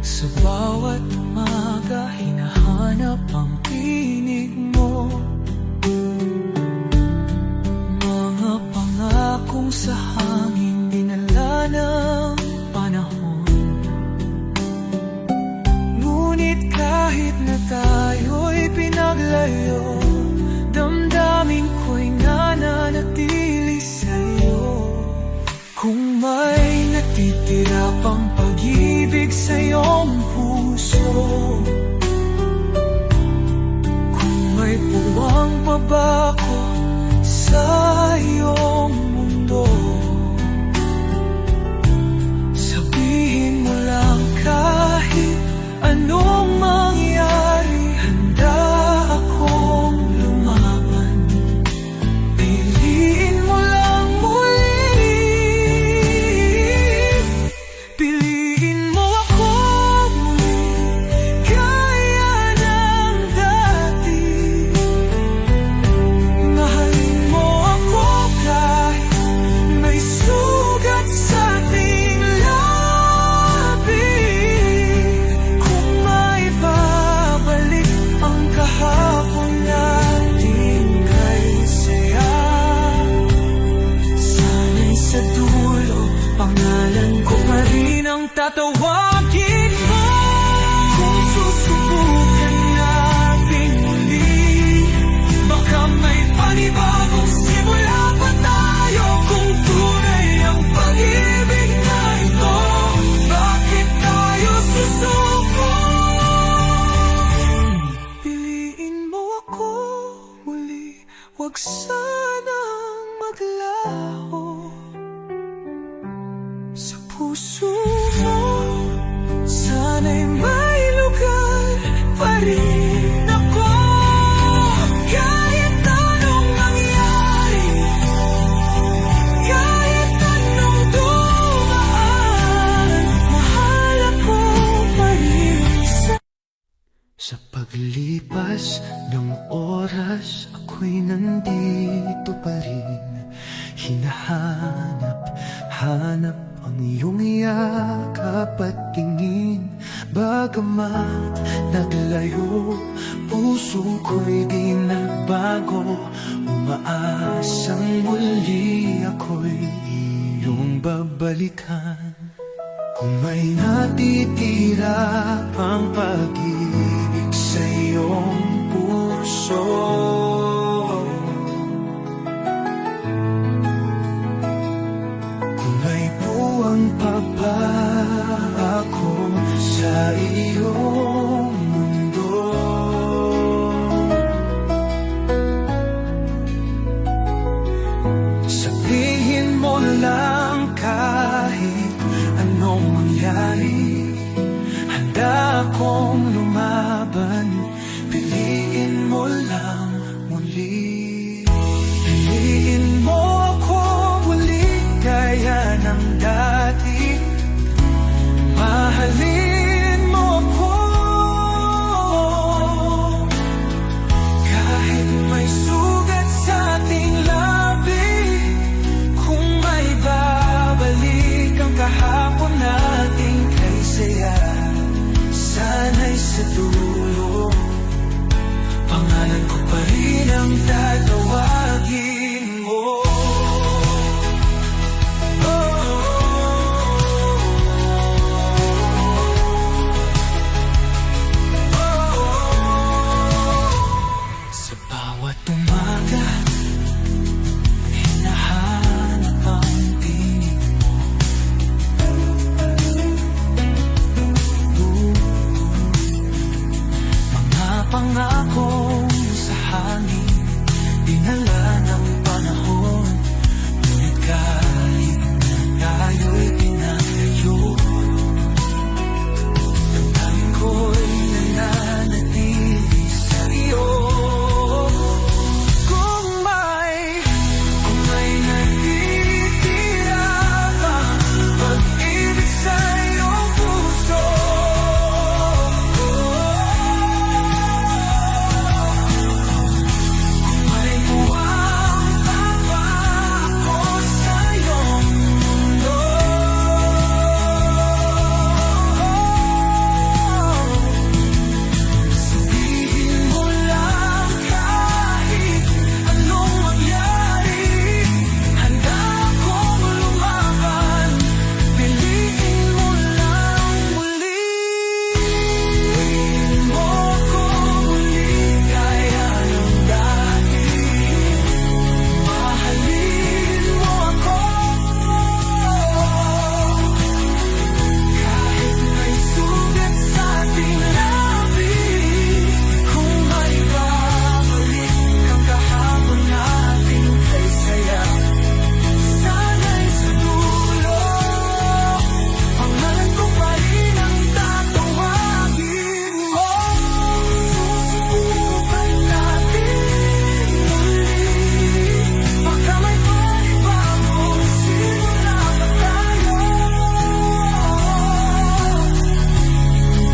Sa bawat umaga hinahanap ang tinig mo, mga pangakong sa hangin dinala ng panahon. Ngunit kahit na tayo'y pinaglayo, damdamin ko'y nananatili sa'yo. Kung may natitira pang pag-ibig sa iyong puso, kung may puwang pa ba ako sa iyong mundo, sabihin mo lang kahit anong mangyari, handa akong lumaban. Piliin mo lang muli, piliin mo ako muli, gaya ng dati. Mahalin mo ako kahit may sugat sa ating labi. Kung may babalik ang kahapon natin kay saya, sana'y sa dulo pangalan ko pa rin ang tatawagin mo. Kung susubukan natin muli, baka may panibagong simula pa tayo. Kung tunay ang pag-ibig na ito, bakit tayo susuko? Piliin mo ako muli, wag sanang maglaho. Sa puso mo, sana'y may lugar pa rin ako. Kahit anong mangyari, kahit anong dumaan, mahal ako pa rin sa paglipas ng oras, ako'y nandito pa rin. Hinahanap ang iyong yakap at tingin. Bagamat naglayo, puso ko'y di nagbago. Umaasang muli ako'y iyong babalikan. Kung may natitira pang pag-ibig iyong mundo. Sabihin mo lang kahit anong mangyari, handa akong lumaban. Piliin mo lang muli. Piliin mo ako muli gaya ng dati. Mahalin mo ako kahit may sugat sa ating labi. Kung may babalik ang kahapon nating kay saya, sana'y sa dulo pangalan ko pa rin ang tatawagin mo. Sa bawat umaga, hinahanap ang tingin mo. Mga pangakong sa hangin, dinala ng panahon. Ngunit kahit tayo'y pinalayo, damdamin ko'y nananatili sa iyo. Kung may natitira pang pag-ibig sa iyong puso, kung may buwang tawa ako sa iyong mundo, sabihin mo lang kahit anong mangyari, handa akong lumaban. Piliin mo lang muli. Piliin mo ako muli gaya ng dati. Mahalin mo ako kahit may sugat sa ating labi. Kung may babalik ang kahapon natin kay saya, sana'y sa dulo pangalan ko pa rin ang tatawagin mo. Susubukan natin muli, baka may panibagong simula pa tayo.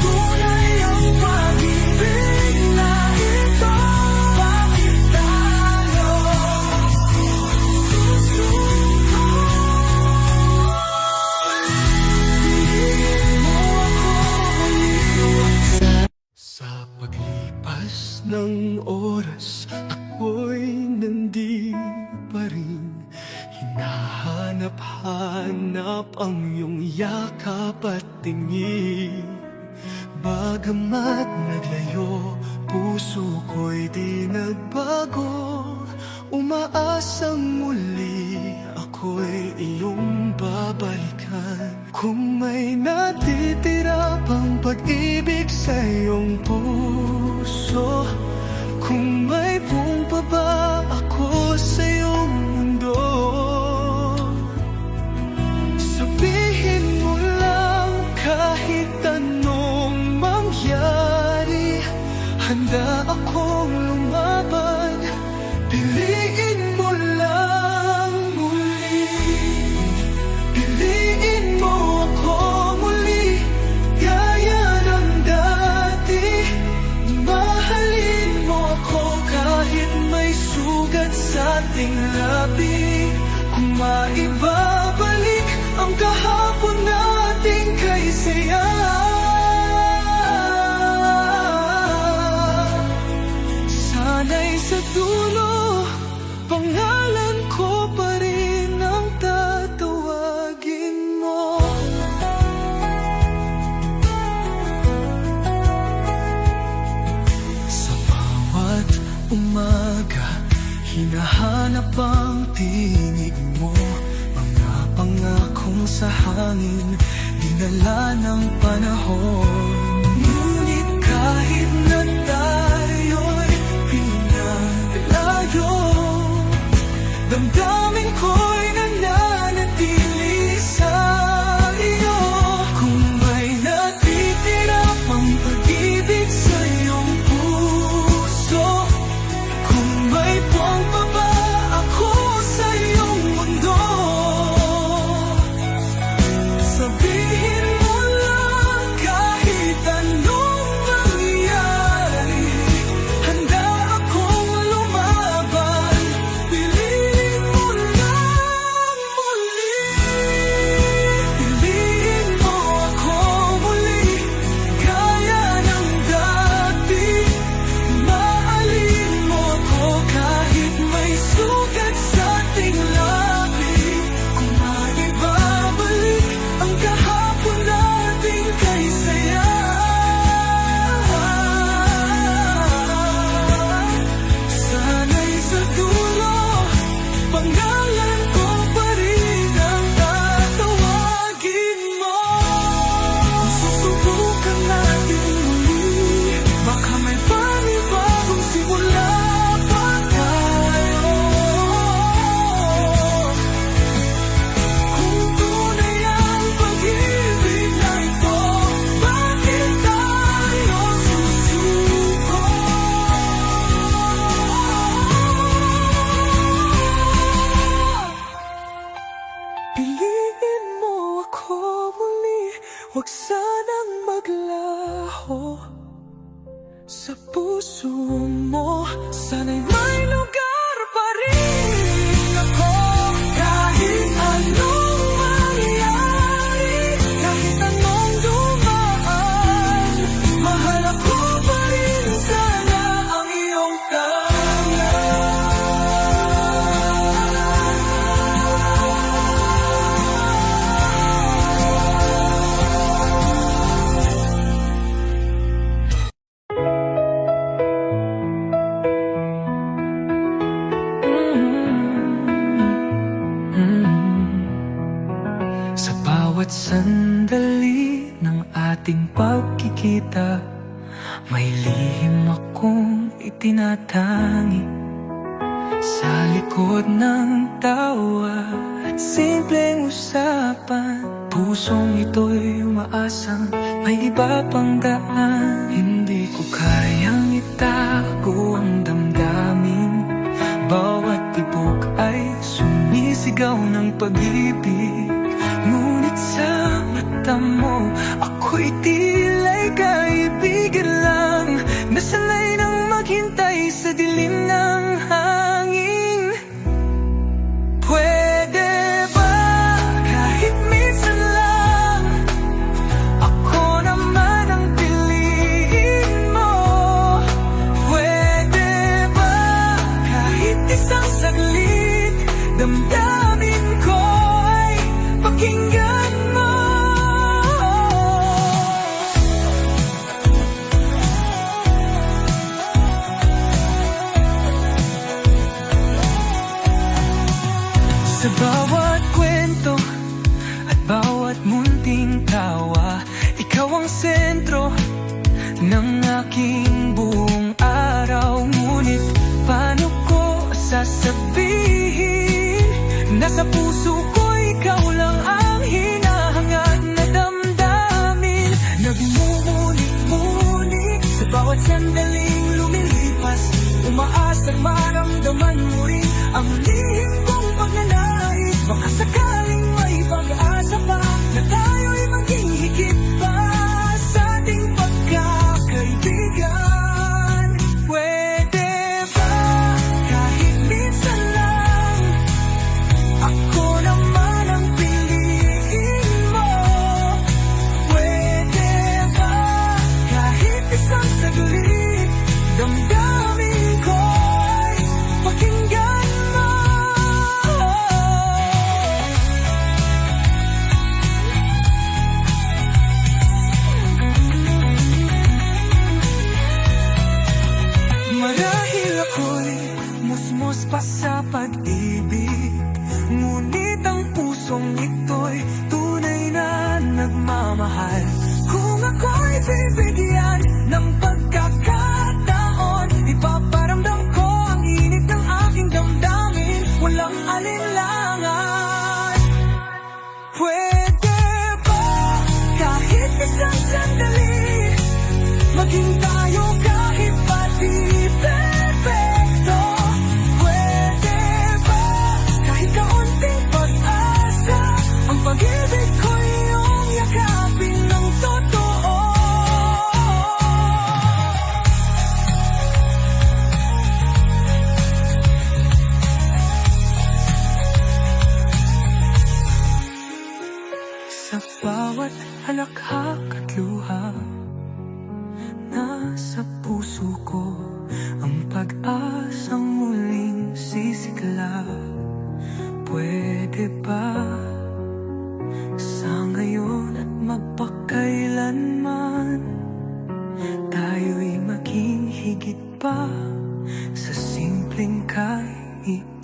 Tunay ang pag-ibig na ito, bakit tayo sa paglipas ng oras, ako'y nandito pa rin. Hinahanap-hanap ang iyong yakap at tingin. Bagamat naglayo, puso ko'y di nagbago. Umaasang muli ako'y iyong babalikan. Kung may natitira pang pag-ibig sa iyong puso, kung may buong pa ba ako sa iyong mundo, sabihin mo lang kahit anong mangyari, handa akong lumaban. Piliin mo lang muli. Piliin mo ako muli gaya ng dati. Mahalin mo ako kahit may sugat sa ating labi. Kung maibabalik ang kahapon nating kay saya, sana'y sa dulo pangalan ko pa rin ang tatawagin mo. Sa bawat umaga, hinahanap ang tinig mo. Mga pangakong sa hangin, dinala ng panahon. sa puso mo. Sana'y may lugar pa rin ako. Kahit anong mangyari, kahit anong dumaan, mahal ako pa rin sana ang iyong Sa bawat sandali ng ating pagkikita, may lihim akong itinatangi. Sa likod ng tawa at simpleng usapan, pusong ito'y umaasang may iba pang daan. Hindi ko kayang itago ang damdamin, bawat tibok ay sumisigaw ng pag-ibig. Ngunit sa mata mo, ako'y tila'y kaibigan lang, nasanay nang maghintay sa dilim ng hangin. Pwede ba kahit minsan lang, ako naman ang piliin mo? Pwede ba kahit isang saglit, damdamin ko ay pakinggan mo? Sa bawat kwento at bawat munting tawa, ikaw ang sentro ng aking buong araw. Ngunit paano ko sasabihin, nasa puso ko ikaw lang ang hinahangad na damdamin. Nagmumuni-muni sa bawat sandaling lumilipas, umaasang maramdaman mo rin ang lihim kong pagnanais. Baka sakaling may pag-asa pa na tayo'y maging higit pa sa ating pagkakaibigan. Pwede ba kahit minsan lang, ako naman ang piliin mo? Pwede ba kahit isang saglit, damdamin ko ay pakinggan mo? Marahil ako'y musmos pa sa pag-ibig, ngunit ang pusong ito'y tunay na nagmamahal. Kung ako'y bibigyan ng pagkakataon, ipaparamdam ko ang init ng aking damdamin, walang alinlangan. Pwede ba kahit isang sandali, maging tayo kahit pati perfecto? Pwede ba kahit kaunting pag-asa, ang pag-ibig ko iyong yakapin ng totoo? Sa bawat halakhak at luha, nasa puso ko ang pag-asang muling sisikla. Pwede ba sa ngayon at magpakailanman, tayo'y maging higit pa sa simpleng kaibigan?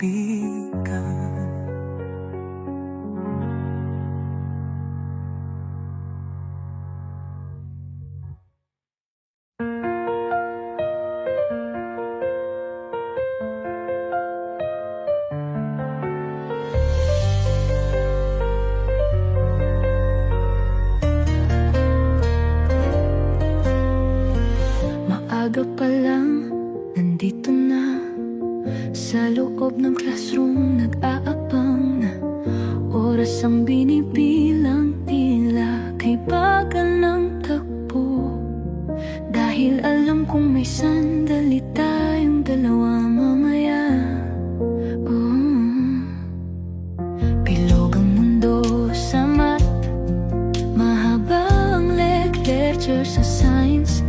Maaga pa lang, nandito na sa loob ng classroom, nag-aabang na. Oras ang binibilang, tila kay bagal ng takbo. Dahil Dahil alam kong may sandali tayong dalawa mamaya. Bilog ang mundo sa math, mahaba ang lecture sa science,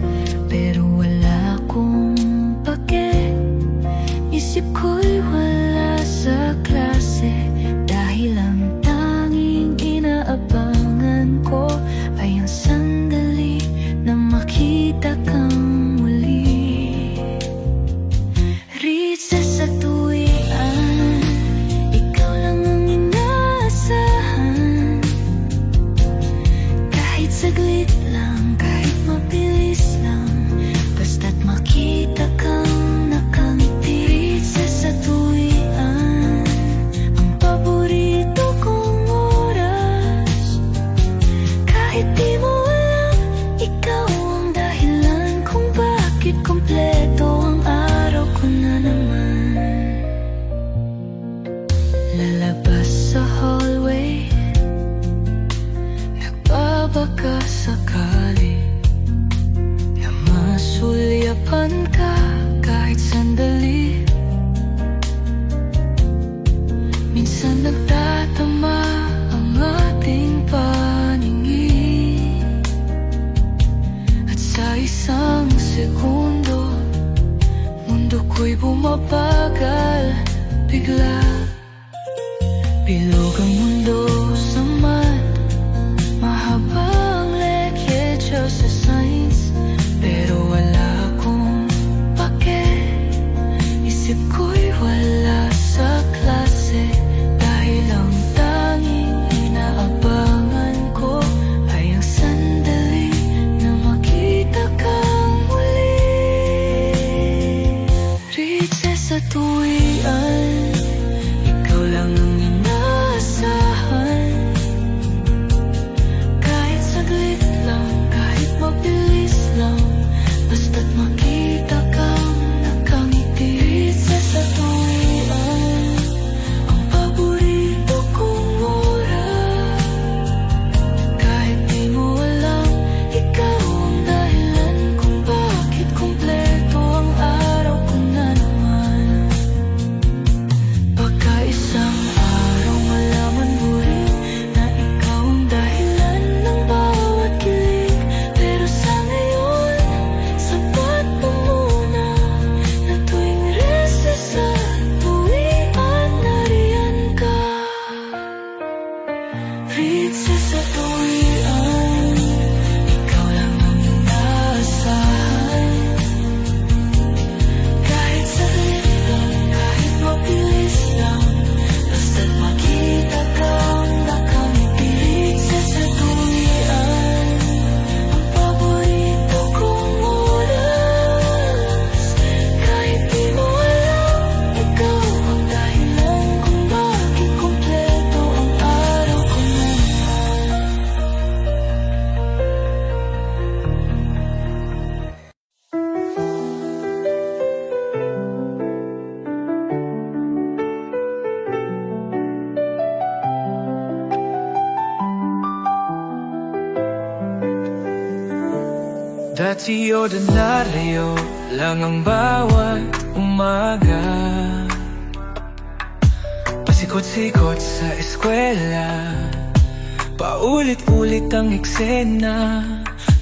pero wala akong pake. Isip ko'y wala sa klase, dahil ang tanging inaabangan ko ay ang sandali na makita kang muli. Recess sa tuwian, ikaw lang ang inaasahan. Kahit saglit lang, kahit mabilis lang, basta't makita kang nakangiti. Recess sa tuwian, ang paborito kong oras. Kahit di mo alam, ikaw ang dahilan kung bakit kompleto ang araw ko na naman. Lalabas sa hallway, nagbabaka sakali na masulyapan ka kahit sandali. Minsan nagtatama ang ating paningin, at sa isang segundo, mundo ko'y bumabagal bigla. Bilog ang mundo sa math, mahaba ang lecture sa science, pero wala akong pake. Isip ko'y wala sa klase, dahil ang tanging inaabangan ko ay ang sandali na makita kang muli. Recess sa tuwian, ikaw lang ang inaasahan. Kahit saglit lang, kahit mabilis lang, basta't makita kang nakangiti. Recess sa tuwian, ang paborito kong oras. Kahit di mo alam, ikaw ang dahilan kung bakit kompleto ang araw ko na naman. Baka isang araw malaman mo rin na ikaw ang dahilan ng bawat kilig, pero sa ngayon, sapat na muna na tuwing recess sa tuwian, nariyan ka. Recess sa tuwian, ikaw lang ang inaasahan. Kahit saglit lang, kahit mabilis lang, basta't makita kang nakangiti. Recess sa tuwian, ang paborito kong oras. Kahit di mo alam, ikaw ang dahilan kung bakit kompleto ang araw ko na naman. Dati ordinaryo lang ang bawat umaga, pasikot-sikot sa eskwela, paulit-ulit ang eksena.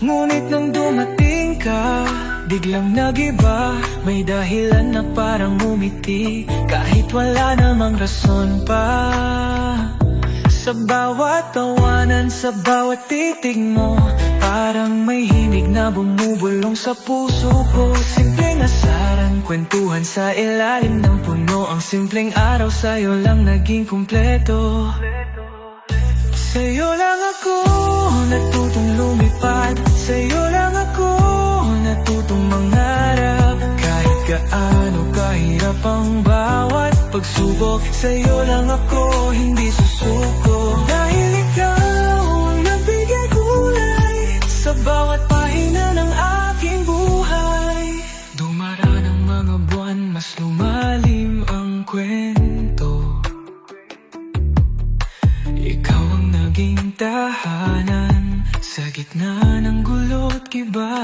Ngunit nang dumating ka, biglang nagiba. May dahilan na parang umiti, kahit wala namang rason pa. Sa bawat tawanan, sa bawat titig mo, parang may himig na bumubulong sa puso ko. Simpleng asaran, kwentuhan sa ilalim ng puno. Ang simpleng araw sa'yo lang naging kumpleto. Sa'yo lang ako natutong lumipad, sa'yo lang ako natutong mangarap. Kahit gaano kahirap ang bawat pagsubok, sa'yo lang ako hindi susuko. Dahil ikaw ang nagbigay kulay sa bawat pahina ng aking buhay. Dumaraan ang mga buwan, mas lumalim ang kwento. Ikaw ang naging tahanan sa gitna ng gulo't kiba.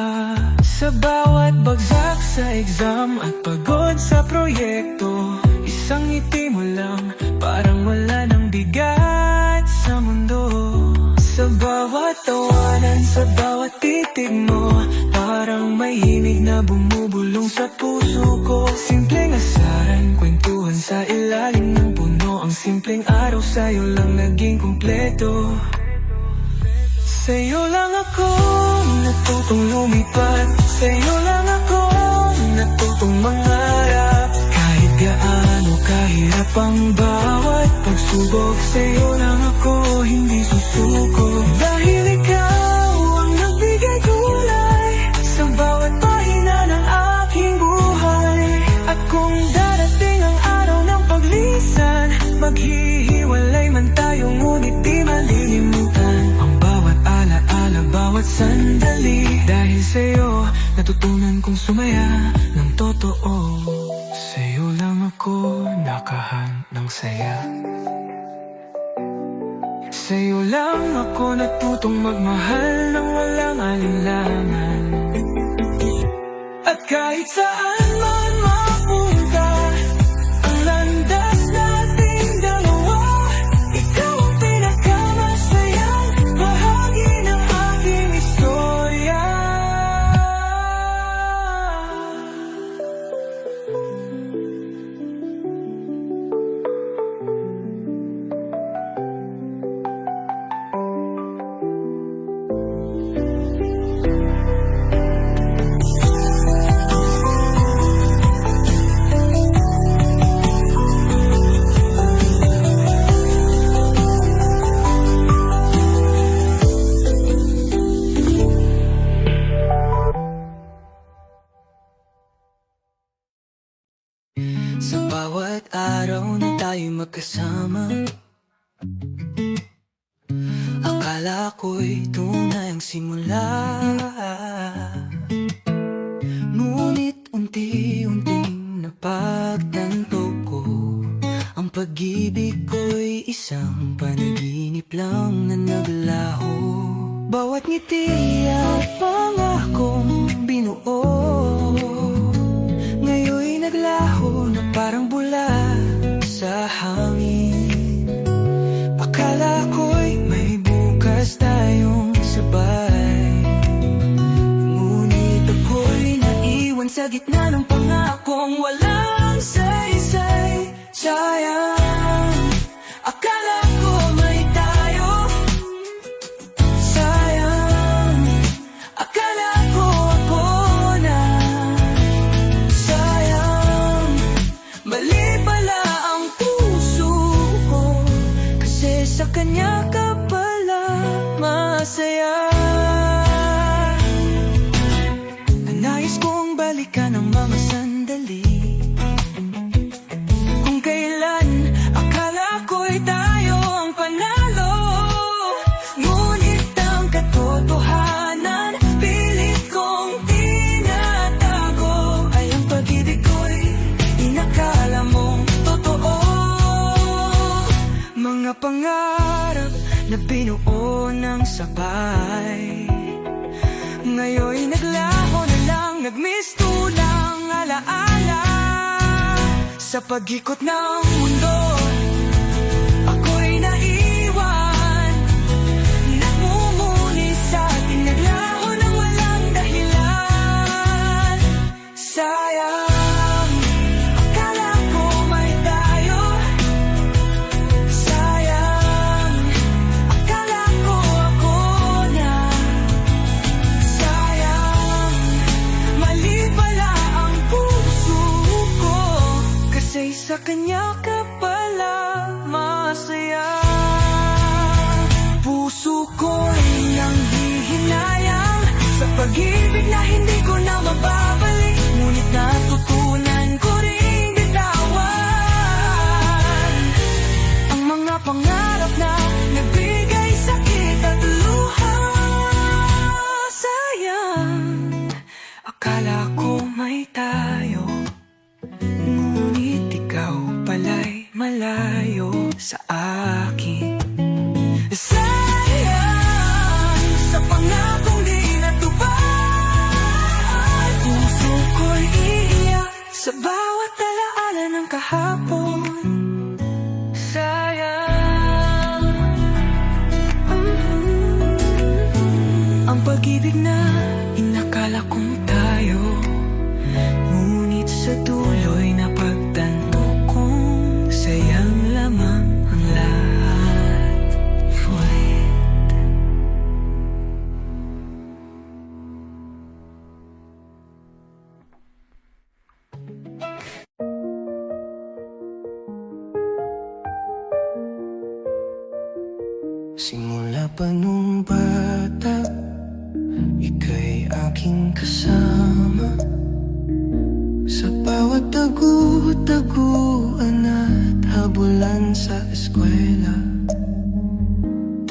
Sa bawat bawat bagsak sa exam at pagod sa proyekto, isang ngiti mo lang, parang wala nang bigat sa mundo. Sa bawat tawanan, sa bawat titig mo, parang may himig na bumubulong sa puso ko. Simpleng asaran, kwentuhan sa ilalim ng puno, ang simpleng araw sa'yo lang naging kumpleto. Sa'yo lang ako natutong lumipad, sa'yo lang ako natutong mangarap. Kahit gaano kahirap ang bawat pagsubok, sa'yo lang ako hindi susuko. Dahil ikaw ang nagbigay kulay sa bawat pahina ng aking buhay. At kung darating ang araw ng paglisan, maghihiwalay man tayo ngunit di malilimutan ang bawat alaala, bawat sandali. Dahil sa'yo natutunan kong sumaya ng totoo. Sa'yo lang ako nakahandang saya. Sa'yo lang ako natutong magmahal ng walang alinlangan. At kahit saan man mapunta ang landas nating dalawa, ikaw ang pinakamasayang bahagi ng aking istorya. Sa bawat araw na tayo'y magkasama, akala ko'y tunay ang simula. Ngunit unti-unting napagtanto ko, ang pag-ibig ko'y isang panaginip lang na naglaho. Bawat ngiti at pangakong binuo, ngayon'y naglaho na parang bula sa hangin. Akala ko'y may bukas tayong sabay, ngunit ako'y naiwan sa gitna ng pangakong walang saysay. Sayang, akala ko may tayo. Sayang, akala ko ako na. Sayang, mali pala ang puso ko, kasi sa kanya ka pala masaya. Nais kong balikan ang mga sandali kung kailan akala ko'y tayo ang panalo. Ngunit ang katotohanan pilit kong tinatago, ay ang pag-ibig ko'y inakala mong totoo. Mga pangarap na binuo ng sabay, ngayon'y naglaho na lang, nagmistulang alaala. Sa pag-ikot ng mundo, ako'y naiwan, nagmumuni sa ating naglaho ng walang dahilan. Sayang, akala ko may tayo. Sayang, akala ko ako na. Sayang, mali pala ang puso ko, kasi sa kanya ka pala masaya. Puso ko'y nanghihinayang sa pag-ibig na hindi ko na mababalik, ngunit natutunan ko ring bitawan ang mga pangarap na nagbigay sakit at luha. Sayang, akala ko may tayo, ngunit ikaw pala'y malayo sa akin. Sayang, sa pangakong di natupad, puso Sa bawat alaala ng kahapon, Sayang ang pag-ibig na inakala kong tayo, ngunit sa dulo'y napagtanto kong sayang lamang ang lahat. Simula pa nung bata, ika'y aking kasama sa bawat tagu-taguan at habulan sa eskwela.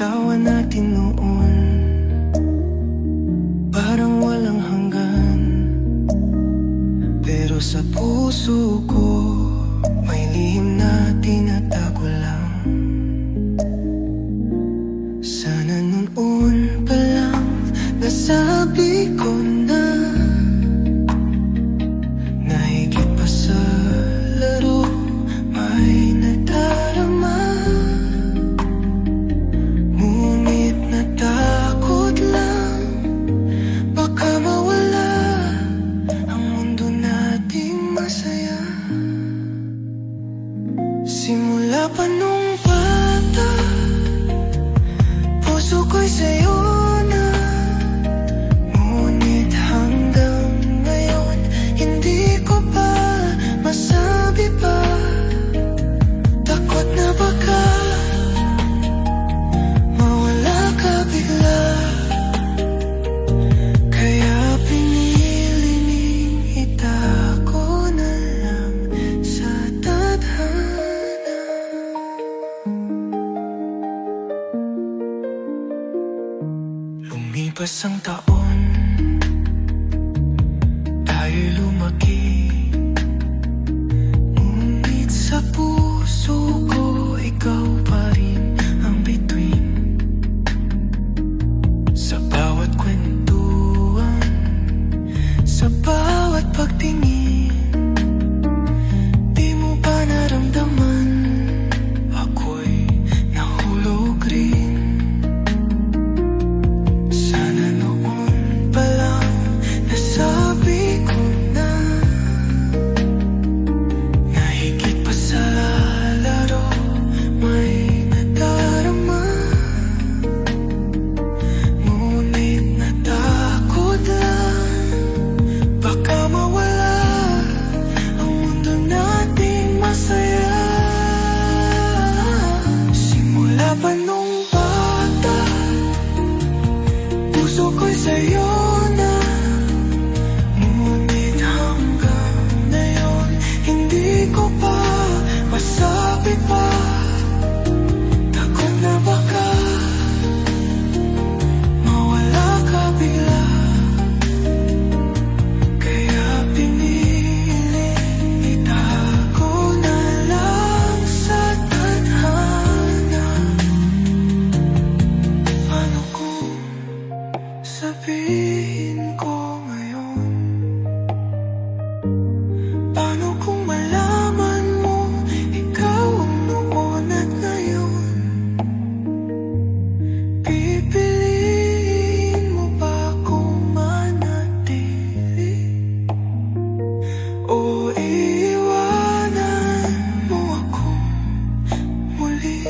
Tawa natin noon, parang walang hanggan, pero sa puso ko may lihim na tinatago lang. Sana noon pa lang nasabi ko na higit pa sa laro may nadarama, ngunit natakot lang baka mawala ang mundo nating masaya. Simula pa nung bata, puso ko'y sa'yo na, ngunit hanggang ngayon hindi ko pa masabi pa. Takot na baka mawala ka bigla, kaya piniling itago na lang sa tadhana. Lumipas ang taon, tayo'y lumaki, ngunit sa puso ko ikaw pa rin ang bituin. Sa bawat kwentuhan, sa bawat pagtingin, di mo ba naramdaman ako'y nahulog rin? Sana noon pa lang nasabi ko na higit pa sa laro may nadarama, ngunit natakot lang baka mawala ang mundo nating masaya. Simula pa nung bata, puso ko'y sa'yo na, ngunit hanggang ngayon hindi ko pa masabi pa. Takot na baka mawala ka bigla, kaya piniling itago na lang sa tadhana. Paano kung sabihin ko ngayon? Paano kung malaman mo ikaw ang noon at ngayon? Pipiliin mo ba akong manatili, o iiwanan mo akong muli?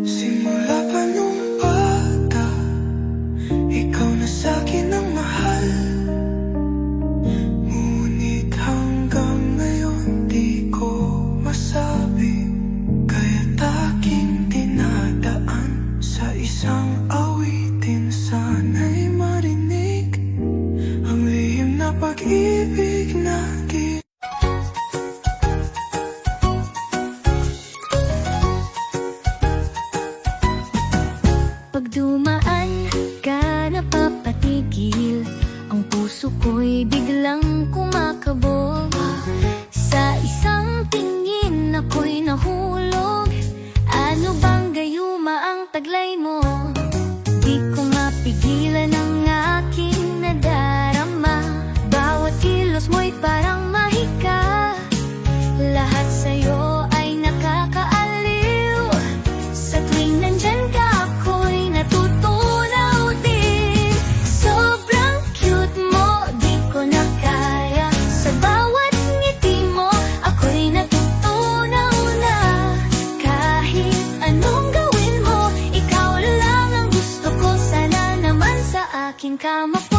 Simula pa nung bata, ikaw na sa'kin ang mahal, ngunit hanggang ngayon di ko masabi, kaya't aking dinadaan sa isang awitin. Sana'y marinig ang lihim na pag-ibig na Pag dumaan ka napapatigil, ang puso ko'y biglang kumakabog. Sa isang tingin ako'y nahulog. Ano bang gayuma ang taglay mo? Di ko mapigilan ang aking nadarama. Bawat kilos mo'y ako'y parang mahika. Lahat sa'yo ay nakakaaliw. Sa tuwing nandyan ka, ako'y natutunaw din. Sobrang cute mo, di ko na kaya. Sa bawat ngiti mo, ako'y natutunaw na. Kahit anong gawin mo, ikaw lang ang gusto ko. Sana naman sa akin ka mapunta.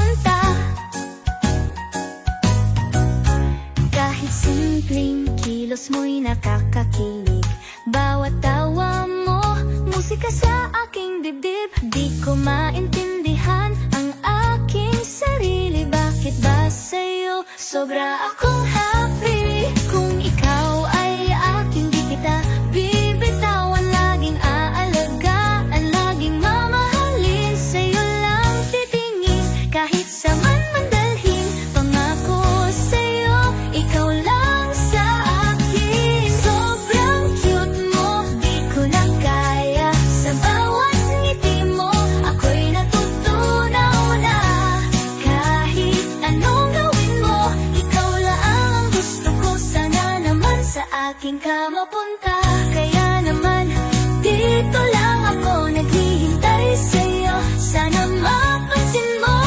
Kahit simpleng kilos mo'y nakakakilig. Bawat tawa mo, musika sa aking dibdib. Di ko maintindihan ang aking sarili. Bakit ba sa'yo sobra akong happy? Kung ikaw ay aking di kita bibitawan. Laging aalagaan, laging mamahalin. Sa'yo lang titingin, kahit sa man mandalhin. Pangako sa'yo, ikaw lang sa akin. Sobrang cute mo, di ko na kaya. Sa bawat ngiti mo, ako'y natutunaw na. Kahit anong gawin mo, ikaw lang ang gusto ko. Sana naman sa akin ka mapunta. Kaya naman, dito lang ako naghihintay sa'yo. Sana mapansin mo,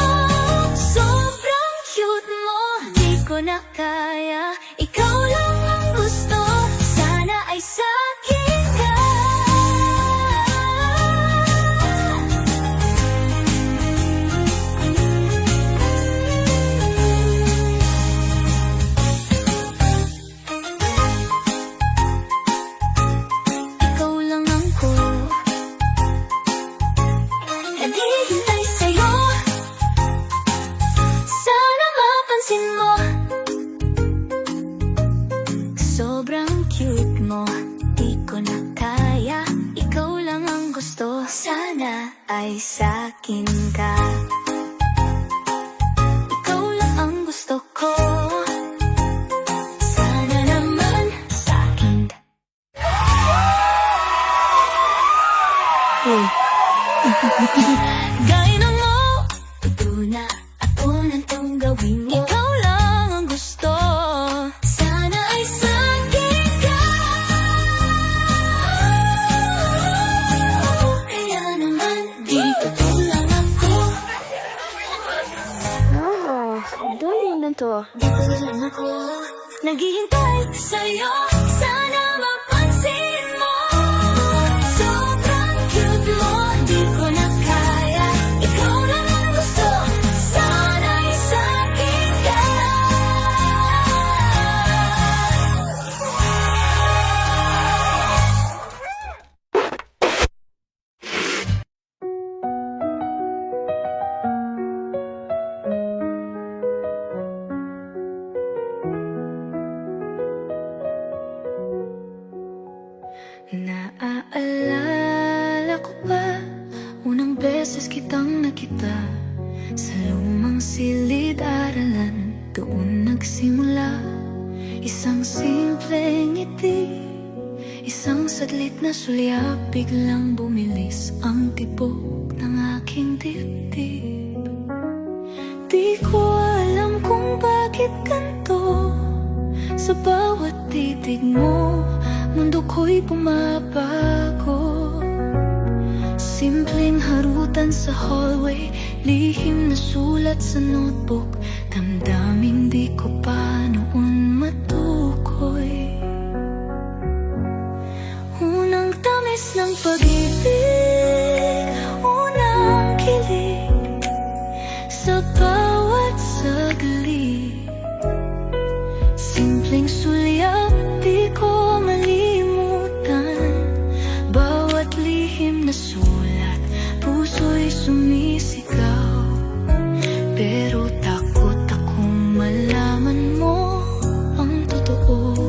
sobrang cute mo, di ko na kaya. Ikaw lang ang gusto, sana ay sa'kin ka. Ikaw lang ako, naghihintay sa'yo. Sana mapansin mo, sobrang cute mo, di ko na kaya. Ikaw lang ang gusto, sana ay sa'kin ka. Ikaw lang ang gusto ko, sana naman sa'kin ka. Gaya na mo, ito na ako nang gawin mo. Ikaw lang ang gusto, sana ay sa'kin ka. Kaya naman, dito lang ako. Dali na to. Dito lang ako, naghihintay sa'yo. Sana mapansin mo, sobrang cute mo, di ko na kaya. Ikaw lang ang gusto, sana ay sa'kin ka. Naaalala ko pa, unang beses kitang nakita sa lumang silid-aralan. Doon nagsimula isang simpleng ngiti, isang saglit na sulyap. Biglang bumilis ang tibok ng aking dibdib. Di ko alam kung bakit ganito. Sa bawat titig mo, mundo ko'y bumabago. Simpleng harutan sa hallway, lihim na sulat sa notebook. Damdaming di ko pa noon matukoy. Unang tamis ng pag-ibig, unang kilig sa bawat saglit. Simpleng sulyap, di ko malimutan. Bawat lihim na sulat, puso'y sumisigaw. Pero takot akong malaman mo ang totoo.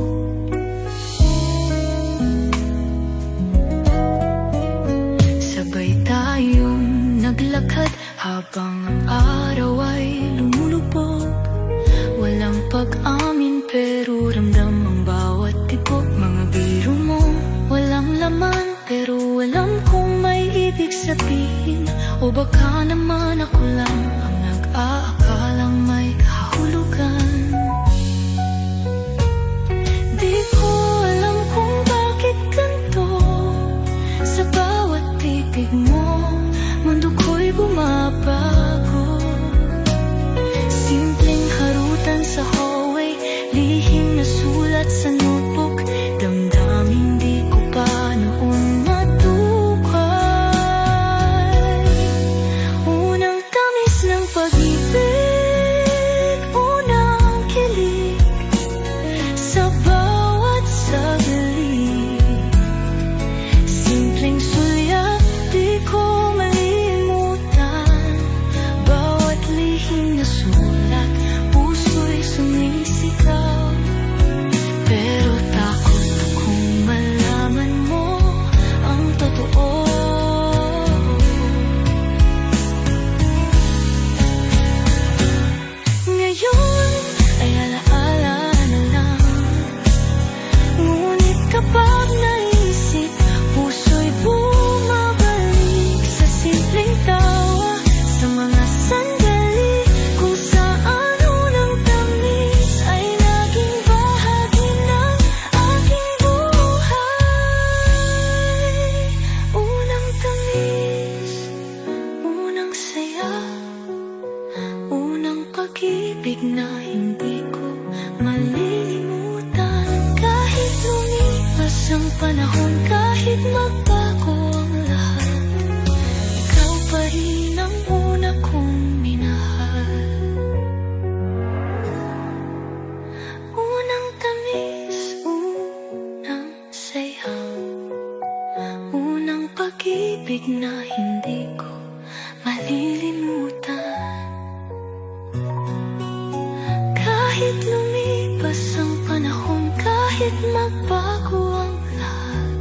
sinulat sa notebook, damdamin di ko pa noon matukay. Unang tamis ng pag-ibig, unang kilig sa bawat saglit. Simpleng sulyap, di ko malimutan. Bawat lihim na sulat, puso'y sumisigaw. Pero takot akong malaman mo ang totoo. Ngayon ay alaala na lang, ngunit kapag naisip, puso'y bumabalik sa simpleng tawa, sa mga sandali kung saan unang tamis ay naging bahagi ng aking buhay. Unang tamis, unang saya, unang pag-ibig na hindi ko malilimutan. Kahit lumipas ang panahon, kahit magbago ang lahat, ikaw pa rin ang una kong minahal. Unang tamis, unang saya, unang pag-ibig na hindi ko malilimutan. Kahit lumipas ang panahon, kahit magbago ang lahat,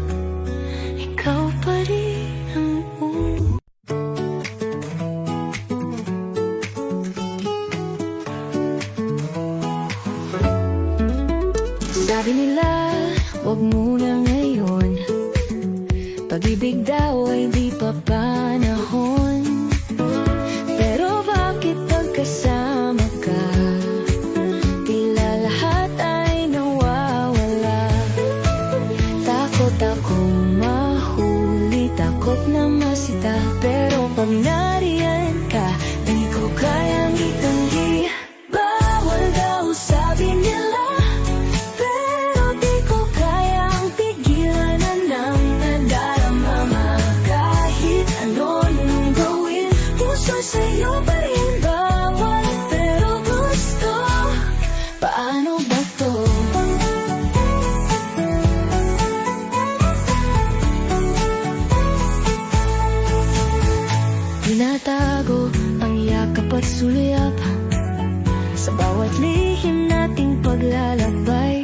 ikaw pa rin ang una. Sabi nila, wag muna ngayon, pag-ibig daw ay di pa panahon. Pero bakit pagkasama ka, tila lahat ay nawawala. Takot akong mahuli, takot na masita, pero pag nariyan ka, di ko kayang itanggi. Bawal daw sabi nila, pero di ko kayang pigilan na nang nadarama. Kahit ano nung gawin, puso sa'yo pa rin bawal, pero gusto. Paano ba to? Tinatago ang yakap at sulyap sa bawat lihim nating paglalakbay.